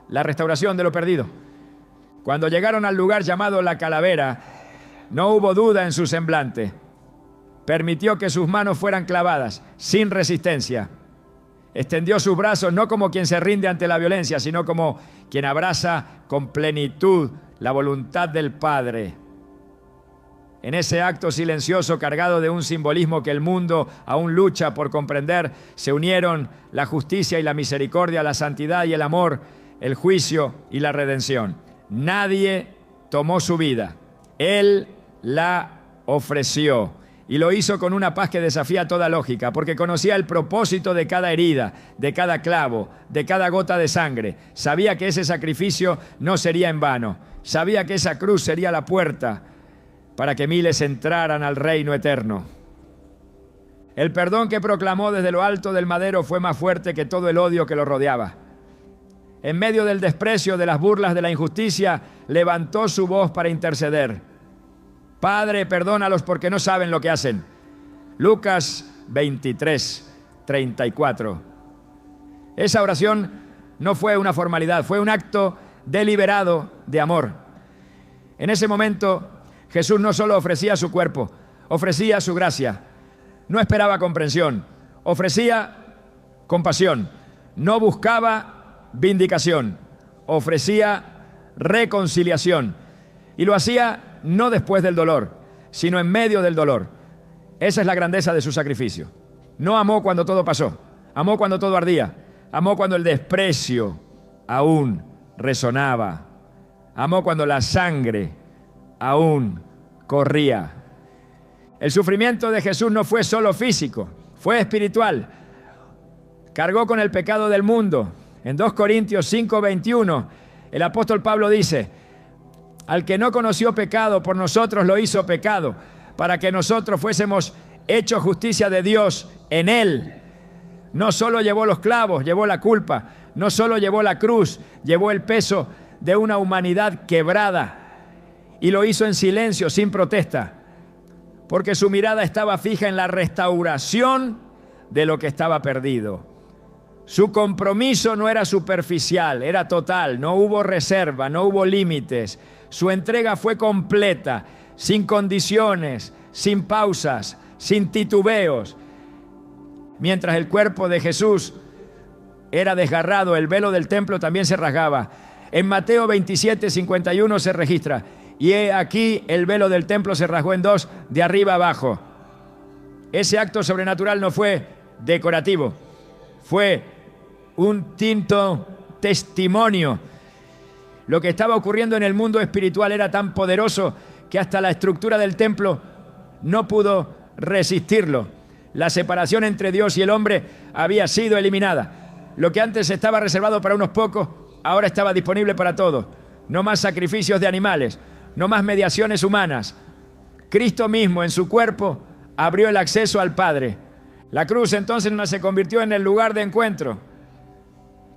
[SPEAKER 1] la restauración de lo perdido. Cuando llegaron al lugar llamado la calavera, no hubo duda en su semblante. Permitió que sus manos fueran clavadas, sin resistencia. Extendió sus brazos no como quien se rinde ante la violencia, sino como quien abraza con plenitud la voluntad del Padre. En ese acto silencioso, cargado de un simbolismo que el mundo aún lucha por comprender, se unieron la justicia y la misericordia, la santidad y el amor, el juicio y la redención. Nadie tomó su vida, Él la ofreció. Y lo hizo con una paz que desafía toda lógica, porque conocía el propósito de cada herida, de cada clavo, de cada gota de sangre. Sabía que ese sacrificio no sería en vano. Sabía que esa cruz sería la puerta para que miles entraran al reino eterno. El perdón que proclamó desde lo alto del madero fue más fuerte que todo el odio que lo rodeaba. En medio del desprecio, de las burlas, de la injusticia, levantó su voz para interceder. Padre, perdónalos porque no saben lo que hacen. Lucas 23, 34. Esa oración no fue una formalidad, fue un acto deliberado de amor. En ese momento, Jesús no solo ofrecía su cuerpo, ofrecía su gracia. No esperaba comprensión, ofrecía compasión. No buscaba vindicación, ofrecía reconciliación. Y lo hacía no después del dolor, sino en medio del dolor. Esa es la grandeza de su sacrificio. No amó cuando todo pasó, amó cuando todo ardía, amó cuando el desprecio aún resonaba, amó cuando la sangre aún corría. El sufrimiento de Jesús no fue solo físico, fue espiritual. Cargó con el pecado del mundo. En 2 Corintios 5:21, el apóstol Pablo dice: al que no conoció pecado, por nosotros lo hizo pecado, para que nosotros fuésemos hechos justicia de Dios en él. No solo llevó los clavos, llevó la culpa. No solo llevó la cruz, llevó el peso de una humanidad quebrada. Y lo hizo en silencio, sin protesta, porque su mirada estaba fija en la restauración de lo que estaba perdido. Su compromiso no era superficial, era total. No hubo reserva, no hubo límites. Su entrega fue completa, sin condiciones, sin pausas, sin titubeos. Mientras el cuerpo de Jesús era desgarrado, el velo del templo también se rasgaba. En Mateo 27:51 se registra: y he aquí el velo del templo se rasgó en dos, de arriba abajo. Ese acto sobrenatural no fue decorativo, fue un tinto testimonio. Lo que estaba ocurriendo en el mundo espiritual era tan poderoso que hasta la estructura del templo no pudo resistirlo. La separación entre Dios y el hombre había sido eliminada. Lo que antes estaba reservado para unos pocos, ahora estaba disponible para todos. No más sacrificios de animales, no más mediaciones humanas. Cristo mismo en su cuerpo abrió el acceso al Padre. La cruz entonces no se convirtió en el lugar de encuentro.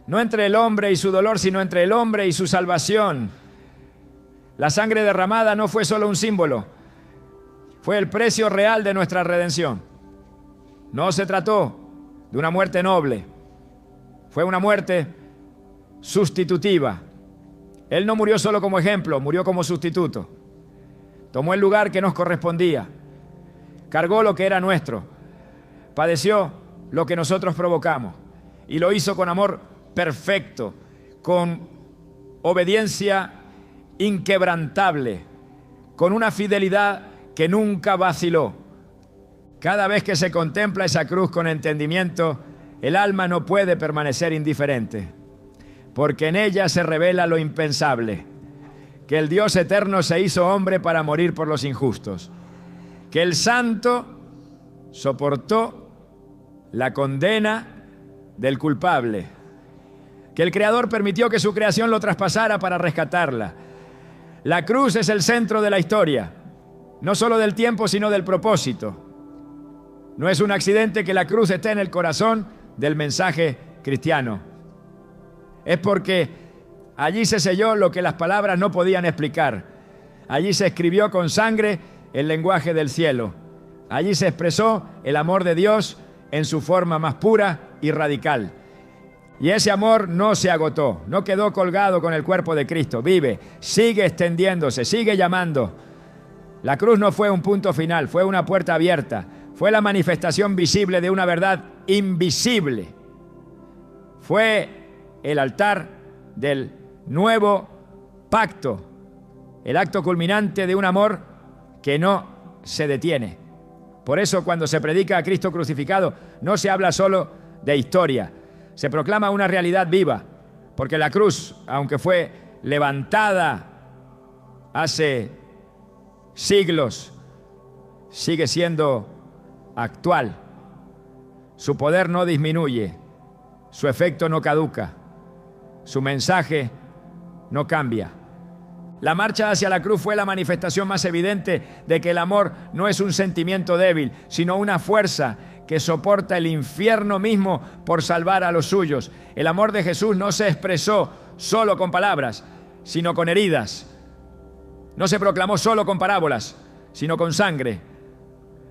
[SPEAKER 1] No entre el hombre y su dolor, sino entre el hombre y su salvación. La sangre derramada no fue solo un símbolo, fue el precio real de nuestra redención. No se trató de una muerte noble, fue una muerte sustitutiva. Él no murió solo como ejemplo, murió como sustituto. Tomó el lugar que nos correspondía, cargó lo que era nuestro, padeció lo que nosotros provocamos y lo hizo con amor perfecto, con obediencia inquebrantable, con una fidelidad que nunca vaciló. Cada vez que se contempla esa cruz con entendimiento, el alma no puede permanecer indiferente, porque en ella se revela lo impensable, que el Dios eterno se hizo hombre para morir por los injustos, que el santo soportó la condena del culpable, que el Creador permitió que su creación lo traspasara para rescatarla. La cruz es el centro de la historia, no solo del tiempo, sino del propósito. No es un accidente que la cruz esté en el corazón del mensaje cristiano. Es porque allí se selló lo que las palabras no podían explicar. Allí se escribió con sangre el lenguaje del cielo. Allí se expresó el amor de Dios en su forma más pura y radical. Y ese amor no se agotó, no quedó colgado con el cuerpo de Cristo. Vive, sigue extendiéndose, sigue llamando. La cruz no fue un punto final, fue una puerta abierta. Fue la manifestación visible de una verdad invisible. Fue el altar del nuevo pacto, el acto culminante de un amor que no se detiene. Por eso cuando se predica a Cristo crucificado, no se habla solo de historia, se proclama una realidad viva, porque la cruz, aunque fue levantada hace siglos, sigue siendo actual. Su poder no disminuye, su efecto no caduca, su mensaje no cambia. La marcha hacia la cruz fue la manifestación más evidente de que el amor no es un sentimiento débil, sino una fuerza que soporta el infierno mismo por salvar a los suyos. El amor de Jesús no se expresó solo con palabras, sino con heridas. No se proclamó solo con parábolas, sino con sangre.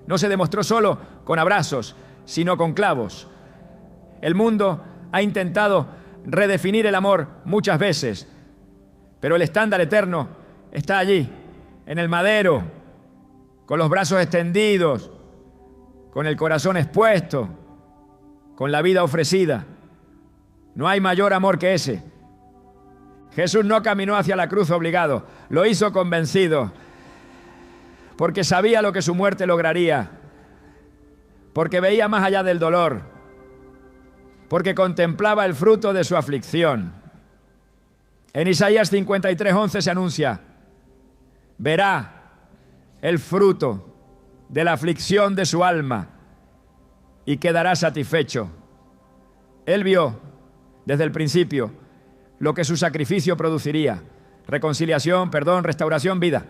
[SPEAKER 1] No se demostró solo con abrazos, sino con clavos. El mundo ha intentado redefinir el amor muchas veces, pero el estándar eterno está allí, en el madero, con los brazos extendidos, con el corazón expuesto, con la vida ofrecida. No hay mayor amor que ese. Jesús no caminó hacia la cruz obligado, lo hizo convencido, porque sabía lo que su muerte lograría, porque veía más allá del dolor, porque contemplaba el fruto de su aflicción. En Isaías 53:11 se anuncia: verá el fruto de la aflicción de su alma y quedará satisfecho. Él vio desde el principio lo que su sacrificio produciría: reconciliación, perdón, restauración, vida.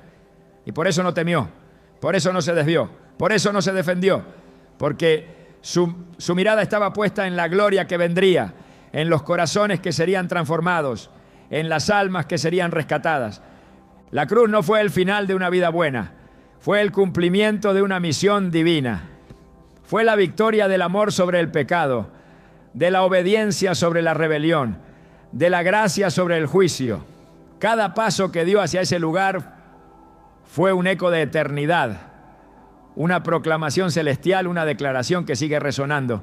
[SPEAKER 1] Y por eso no temió, por eso no se desvió, por eso no se defendió, porque su mirada estaba puesta en la gloria que vendría, en los corazones que serían transformados, en las almas que serían rescatadas. La cruz no fue el final de una vida buena, fue el cumplimiento de una misión divina. Fue la victoria del amor sobre el pecado, de la obediencia sobre la rebelión, de la gracia sobre el juicio. Cada paso que dio hacia ese lugar fue un eco de eternidad, una proclamación celestial, una declaración que sigue resonando.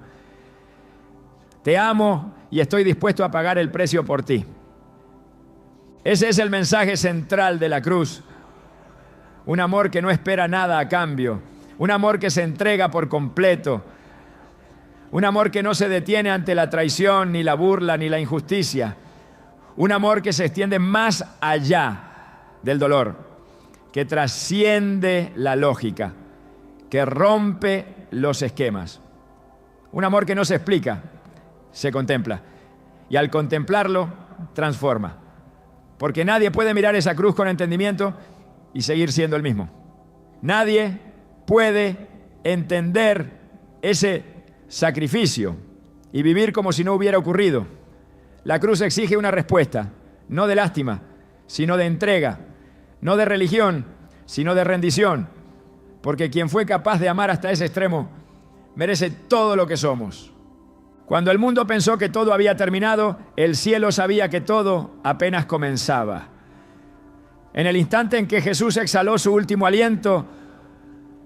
[SPEAKER 1] Te amo y estoy dispuesto a pagar el precio por ti. Ese es el mensaje central de la cruz. Un amor que no espera nada a cambio, un amor que se entrega por completo, un amor que no se detiene ante la traición, ni la burla, ni la injusticia, un amor que se extiende más allá del dolor, que trasciende la lógica, que rompe los esquemas. Un amor que no se explica, se contempla, y al contemplarlo, transforma. Porque nadie puede mirar esa cruz con entendimiento y seguir siendo el mismo. Nadie puede entender ese sacrificio y vivir como si no hubiera ocurrido. La cruz exige una respuesta, no de lástima, sino de entrega, no de religión, sino de rendición, porque quien fue capaz de amar hasta ese extremo merece todo lo que somos. Cuando el mundo pensó que todo había terminado, el cielo sabía que todo apenas comenzaba. En el instante en que Jesús exhaló su último aliento,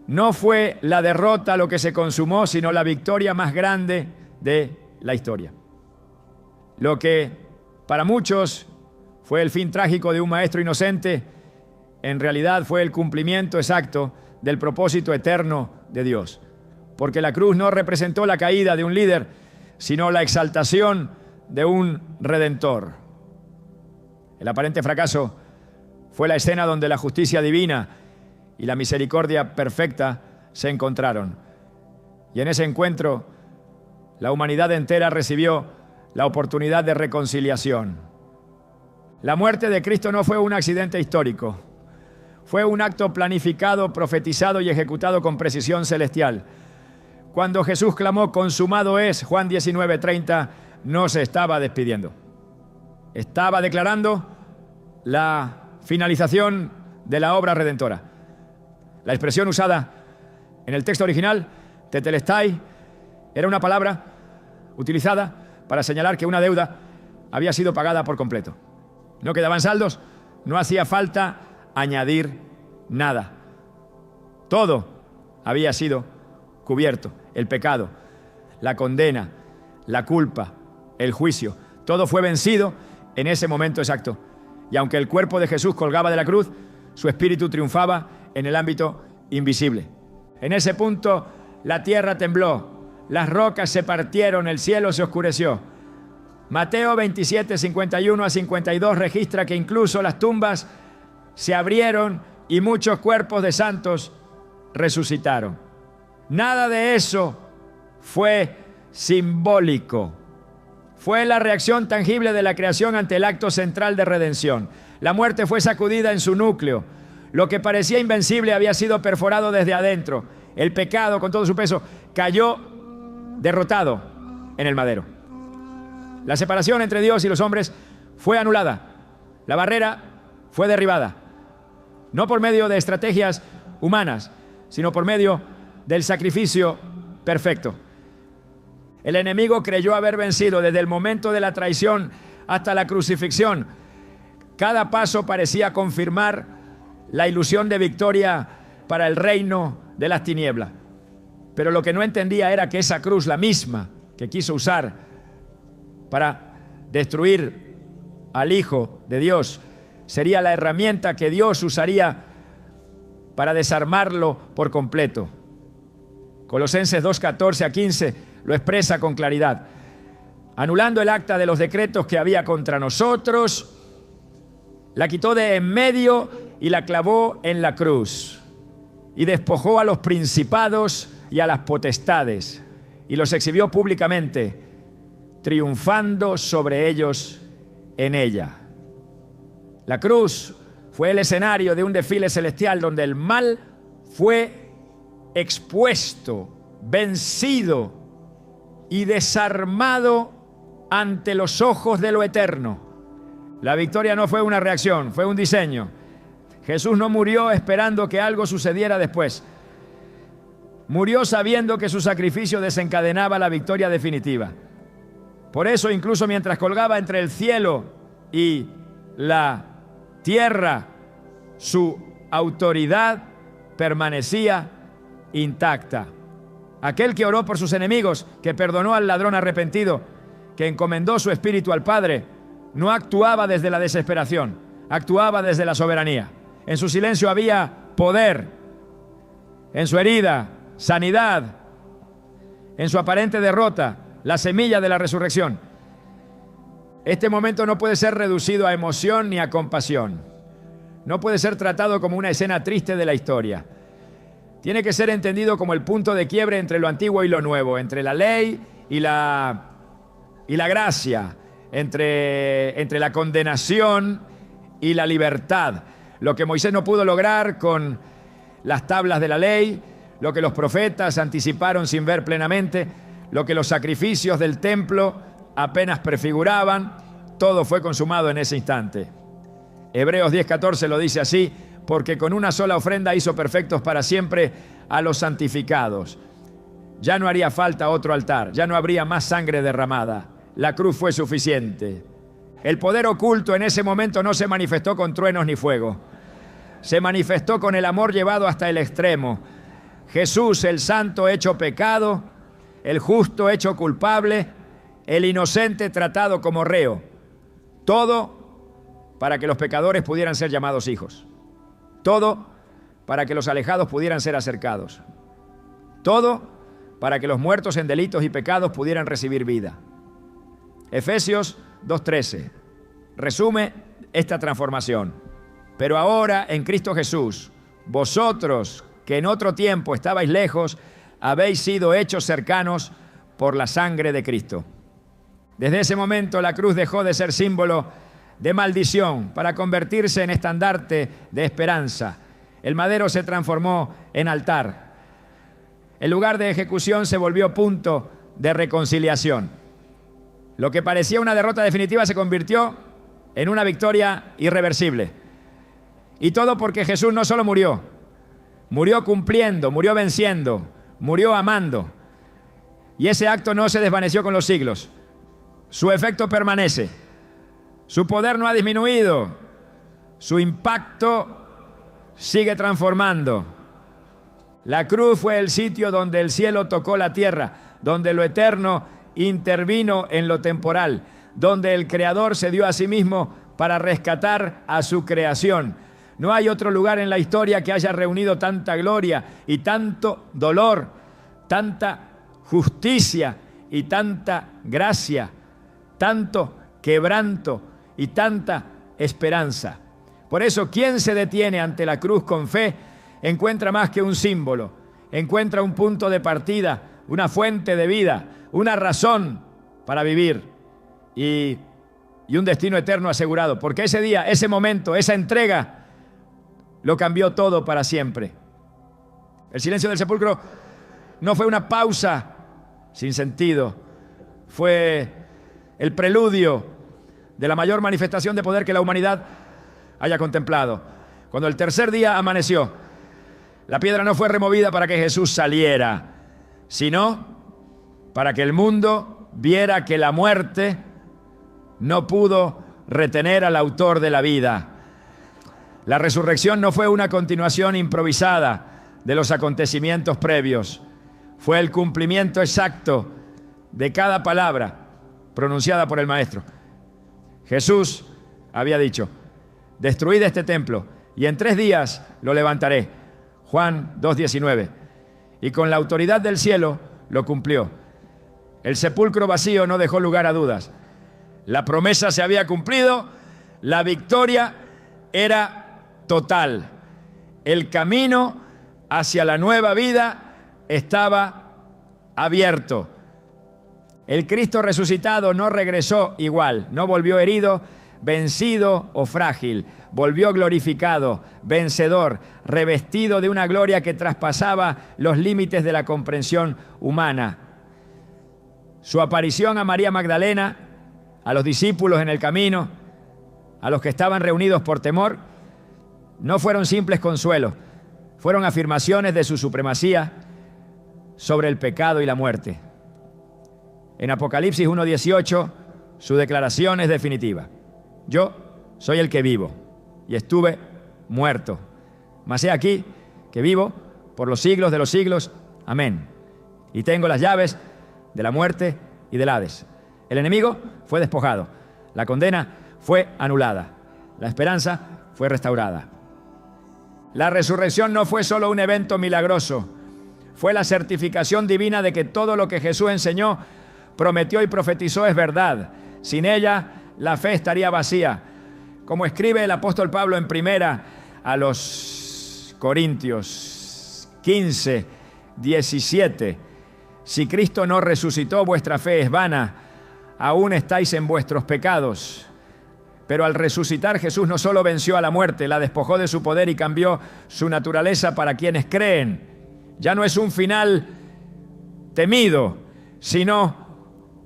[SPEAKER 1] no fue la derrota lo que se consumó, sino la victoria más grande de la historia. Lo que para muchos fue el fin trágico de un maestro inocente, en realidad fue el cumplimiento exacto del propósito eterno de Dios. Porque la cruz no representó la caída de un líder, sino la exaltación de un redentor. El aparente fracaso fue la escena donde la justicia divina y la misericordia perfecta se encontraron. Y en ese encuentro, la humanidad entera recibió la oportunidad de reconciliación. La muerte de Cristo no fue un accidente histórico. Fue un acto planificado, profetizado y ejecutado con precisión celestial. Cuando Jesús clamó, consumado es, Juan 19:30, no se estaba despidiendo. Estaba declarando la finalización de la obra redentora. La expresión usada en el texto original, tetelestai, era una palabra utilizada para señalar que una deuda había sido pagada por completo. No quedaban saldos, no hacía falta añadir nada. Todo había sido cubierto. El pecado, la condena, la culpa, el juicio, todo fue vencido en ese momento exacto. Y aunque el cuerpo de Jesús colgaba de la cruz, su espíritu triunfaba en el ámbito invisible. En ese punto la tierra tembló, las rocas se partieron, el cielo se oscureció. Mateo 27, 51 a 52 registra que incluso las tumbas se abrieron y muchos cuerpos de santos resucitaron. Nada de eso fue simbólico. Fue la reacción tangible de la creación ante el acto central de redención. La muerte fue sacudida en su núcleo. Lo que parecía invencible había sido perforado desde adentro. El pecado, con todo su peso, cayó derrotado en el madero. La separación entre Dios y los hombres fue anulada. La barrera fue derribada. No por medio de estrategias humanas, sino por medio del sacrificio perfecto. El enemigo creyó haber vencido desde el momento de la traición hasta la crucifixión. Cada paso parecía confirmar la ilusión de victoria para el reino de las tinieblas. Pero lo que no entendía era que esa cruz, la misma que quiso usar para destruir al Hijo de Dios, sería la herramienta que Dios usaría para desarmarlo por completo. Colosenses 2, 14 a 15 lo expresa con claridad. Anulando el acta de los decretos que había contra nosotros, la quitó de en medio y la clavó en la cruz. Y despojó a los principados y a las potestades y los exhibió públicamente, triunfando sobre ellos en ella. La cruz fue el escenario de un desfile celestial donde el mal fue expuesto, vencido y desarmado ante los ojos de lo eterno. La victoria no fue una reacción, fue un diseño. Jesús no murió esperando que algo sucediera después. Murió sabiendo que su sacrificio desencadenaba la victoria definitiva. Por eso, incluso mientras colgaba entre el cielo y la tierra, su autoridad permanecía intacta. Aquel que oró por sus enemigos, que perdonó al ladrón arrepentido, que encomendó su espíritu al Padre, no actuaba desde la desesperación, actuaba desde la soberanía. En su silencio había poder, en su herida, sanidad, en su aparente derrota, la semilla de la resurrección. Este momento no puede ser reducido a emoción ni a compasión. No puede ser tratado como una escena triste de la historia. Tiene que ser entendido como el punto de quiebre entre lo antiguo y lo nuevo, entre la ley y la gracia, entre la condenación y la libertad. Lo que Moisés no pudo lograr con las tablas de la ley, lo que los profetas anticiparon sin ver plenamente, lo que los sacrificios del templo apenas prefiguraban, todo fue consumado en ese instante. Hebreos 10:14 lo dice así: porque con una sola ofrenda hizo perfectos para siempre a los santificados. Ya no haría falta otro altar, ya no habría más sangre derramada. La cruz fue suficiente. El poder oculto en ese momento no se manifestó con truenos ni fuego. Se manifestó con el amor llevado hasta el extremo. Jesús, el santo hecho pecado, el justo hecho culpable, el inocente tratado como reo. Todo para que los pecadores pudieran ser llamados hijos. Todo para que los alejados pudieran ser acercados. Todo para que los muertos en delitos y pecados pudieran recibir vida. Efesios 2:13 resume esta transformación. Pero ahora en Cristo Jesús, vosotros que en otro tiempo estabais lejos, habéis sido hechos cercanos por la sangre de Cristo. Desde ese momento la cruz dejó de ser símbolo de maldición para convertirse en estandarte de esperanza. El madero se transformó en altar. El lugar de ejecución se volvió punto de reconciliación. Lo que parecía una derrota definitiva se convirtió en una victoria irreversible. Y todo porque Jesús no solo murió cumpliendo, murió venciendo, murió amando. Y ese acto no se desvaneció con los siglos. Su efecto permanece. Su poder no ha disminuido. Su impacto sigue transformando. La cruz fue el sitio donde el cielo tocó la tierra, donde lo eterno intervino en lo temporal, donde el Creador se dio a sí mismo para rescatar a su creación. No hay otro lugar en la historia que haya reunido tanta gloria y tanto dolor, tanta justicia y tanta gracia, tanto quebranto y tanta esperanza. Por eso, quien se detiene ante la cruz con fe encuentra más que un símbolo, encuentra un punto de partida, una fuente de vida, una razón para vivir y un destino eterno asegurado. Porque ese día, ese momento, esa entrega lo cambió todo para siempre. El silencio del sepulcro no fue una pausa sin sentido, fue el preludio de la mayor manifestación de poder que la humanidad haya contemplado. Cuando el tercer día amaneció, la piedra no fue removida para que Jesús saliera, sino para que el mundo viera que la muerte no pudo retener al autor de la vida. La resurrección no fue una continuación improvisada de los acontecimientos previos. Fue el cumplimiento exacto de cada palabra pronunciada por el Maestro. Jesús había dicho: destruid este templo y en 3 días lo levantaré. Juan 2:19. Y con la autoridad del cielo lo cumplió. El sepulcro vacío no dejó lugar a dudas. La promesa se había cumplido, la victoria era total. El camino hacia la nueva vida estaba abierto. El Cristo resucitado no regresó igual, no volvió herido, vencido o frágil. Volvió glorificado, vencedor, revestido de una gloria que traspasaba los límites de la comprensión humana. Su aparición a María Magdalena, a los discípulos en el camino, a los que estaban reunidos por temor, no fueron simples consuelos, fueron afirmaciones de su supremacía sobre el pecado y la muerte. En Apocalipsis 1:18, su declaración es definitiva. Yo soy el que vivo y estuve muerto, mas he aquí que vivo por los siglos de los siglos. Amén. Y tengo las llaves de la muerte y del Hades. El enemigo fue despojado, la condena fue anulada, la esperanza fue restaurada. La resurrección no fue solo un evento milagroso, fue la certificación divina de que todo lo que Jesús enseñó, prometió y profetizó es verdad. Sin ella, la fe estaría vacía. Como escribe el apóstol Pablo en primera a los Corintios 15:17, si Cristo no resucitó, vuestra fe es vana, aún estáis en vuestros pecados. Pero al resucitar, Jesús no solo venció a la muerte, la despojó de su poder y cambió su naturaleza para quienes creen. Ya no es un final temido, sino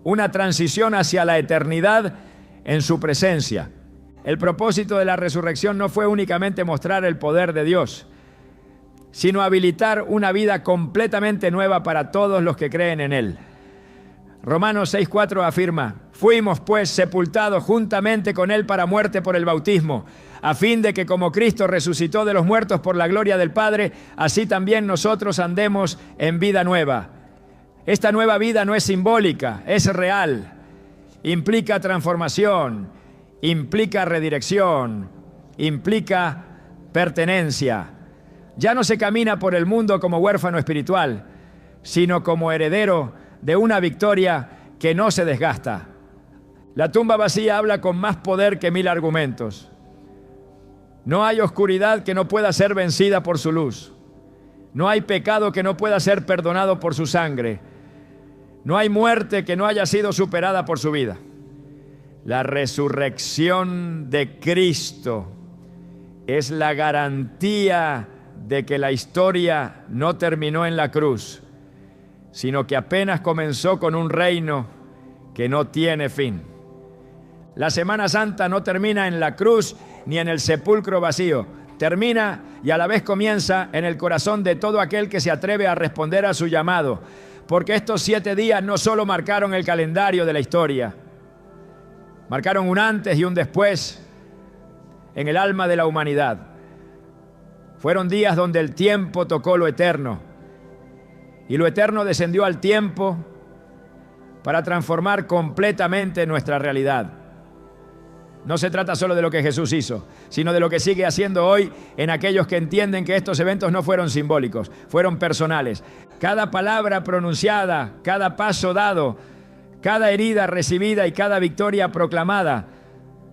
[SPEAKER 1] una transición hacia la eternidad en su presencia. El propósito de la resurrección no fue únicamente mostrar el poder de Dios, sino habilitar una vida completamente nueva para todos los que creen en Él. Romanos 6:4 afirma: fuimos pues sepultados juntamente con Él para muerte por el bautismo, a fin de que como Cristo resucitó de los muertos por la gloria del Padre, así también nosotros andemos en vida nueva. Esta nueva vida no es simbólica, es real. Implica transformación, implica redirección, implica pertenencia. Ya no se camina por el mundo como huérfano espiritual, sino como heredero de una victoria que no se desgasta. La tumba vacía habla con más poder que 1000 argumentos. No hay oscuridad que no pueda ser vencida por su luz. No hay pecado que no pueda ser perdonado por su sangre. No hay muerte que no haya sido superada por su vida. La resurrección de Cristo es la garantía de que la historia no terminó en la cruz, sino que apenas comenzó con un reino que no tiene fin. La Semana Santa no termina en la cruz ni en el sepulcro vacío. Termina y a la vez comienza en el corazón de todo aquel que se atreve a responder a su llamado. Porque estos 7 días no solo marcaron el calendario de la historia, marcaron un antes y un después en el alma de la humanidad. Fueron días donde el tiempo tocó lo eterno y lo eterno descendió al tiempo para transformar completamente nuestra realidad. No se trata solo de lo que Jesús hizo, sino de lo que sigue haciendo hoy en aquellos que entienden que estos eventos no fueron simbólicos, fueron personales. Cada palabra pronunciada, cada paso dado, cada herida recibida y cada victoria proclamada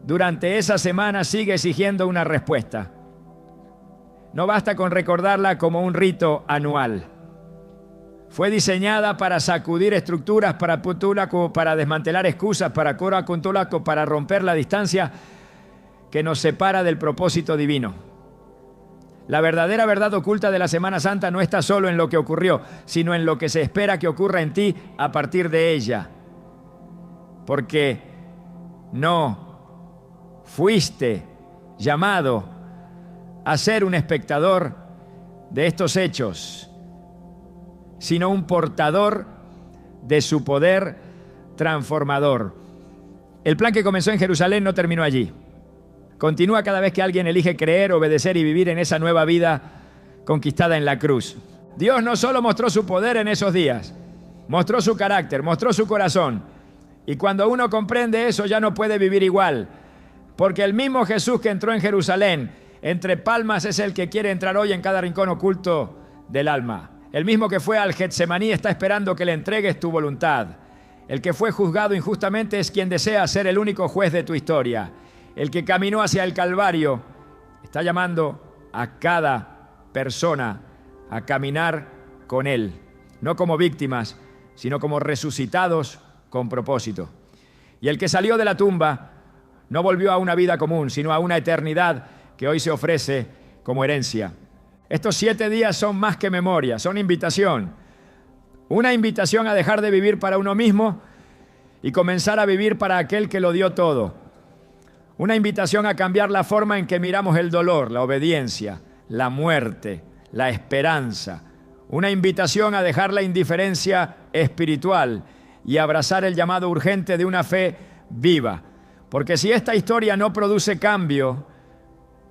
[SPEAKER 1] durante esa semana sigue exigiendo una respuesta. No basta con recordarla como un rito anual. Fue diseñada para sacudir estructuras, para desmantelar excusas, para romper la distancia que nos separa del propósito divino. La verdadera verdad oculta de la Semana Santa no está solo en lo que ocurrió, sino en lo que se espera que ocurra en ti a partir de ella. Porque no fuiste llamado a ser un espectador de estos hechos, sino un portador de su poder transformador. El plan que comenzó en Jerusalén no terminó allí. Continúa cada vez que alguien elige creer, obedecer y vivir en esa nueva vida conquistada en la cruz. Dios no solo mostró su poder en esos días, mostró su carácter, mostró su corazón. Y cuando uno comprende eso, ya no puede vivir igual. Porque el mismo Jesús que entró en Jerusalén, entre palmas, es el que quiere entrar hoy en cada rincón oculto del alma. El mismo que fue al Getsemaní está esperando que le entregues tu voluntad. El que fue juzgado injustamente es quien desea ser el único juez de tu historia. El que caminó hacia el Calvario está llamando a cada persona a caminar con Él. No como víctimas, sino como resucitados con propósito. Y el que salió de la tumba no volvió a una vida común, sino a una eternidad que hoy se ofrece como herencia. Estos 7 días son más que memoria, son invitación. Una invitación a dejar de vivir para uno mismo y comenzar a vivir para aquel que lo dio todo. Una invitación a cambiar la forma en que miramos el dolor, la obediencia, la muerte, la esperanza. Una invitación a dejar la indiferencia espiritual y abrazar el llamado urgente de una fe viva. Porque si esta historia no produce cambio,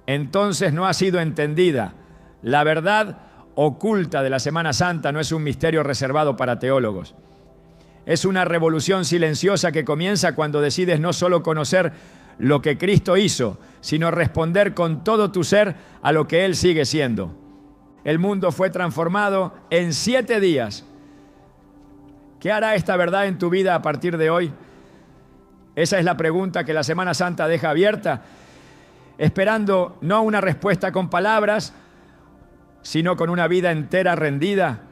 [SPEAKER 1] entonces no ha sido entendida. La verdad oculta de la Semana Santa no es un misterio reservado para teólogos. Es una revolución silenciosa que comienza cuando decides no solo conocer lo que Cristo hizo, sino responder con todo tu ser a lo que Él sigue siendo. El mundo fue transformado en 7 días. ¿Qué hará esta verdad en tu vida a partir de hoy? Esa es la pregunta que la Semana Santa deja abierta, esperando no una respuesta con palabras, sino con una vida entera rendida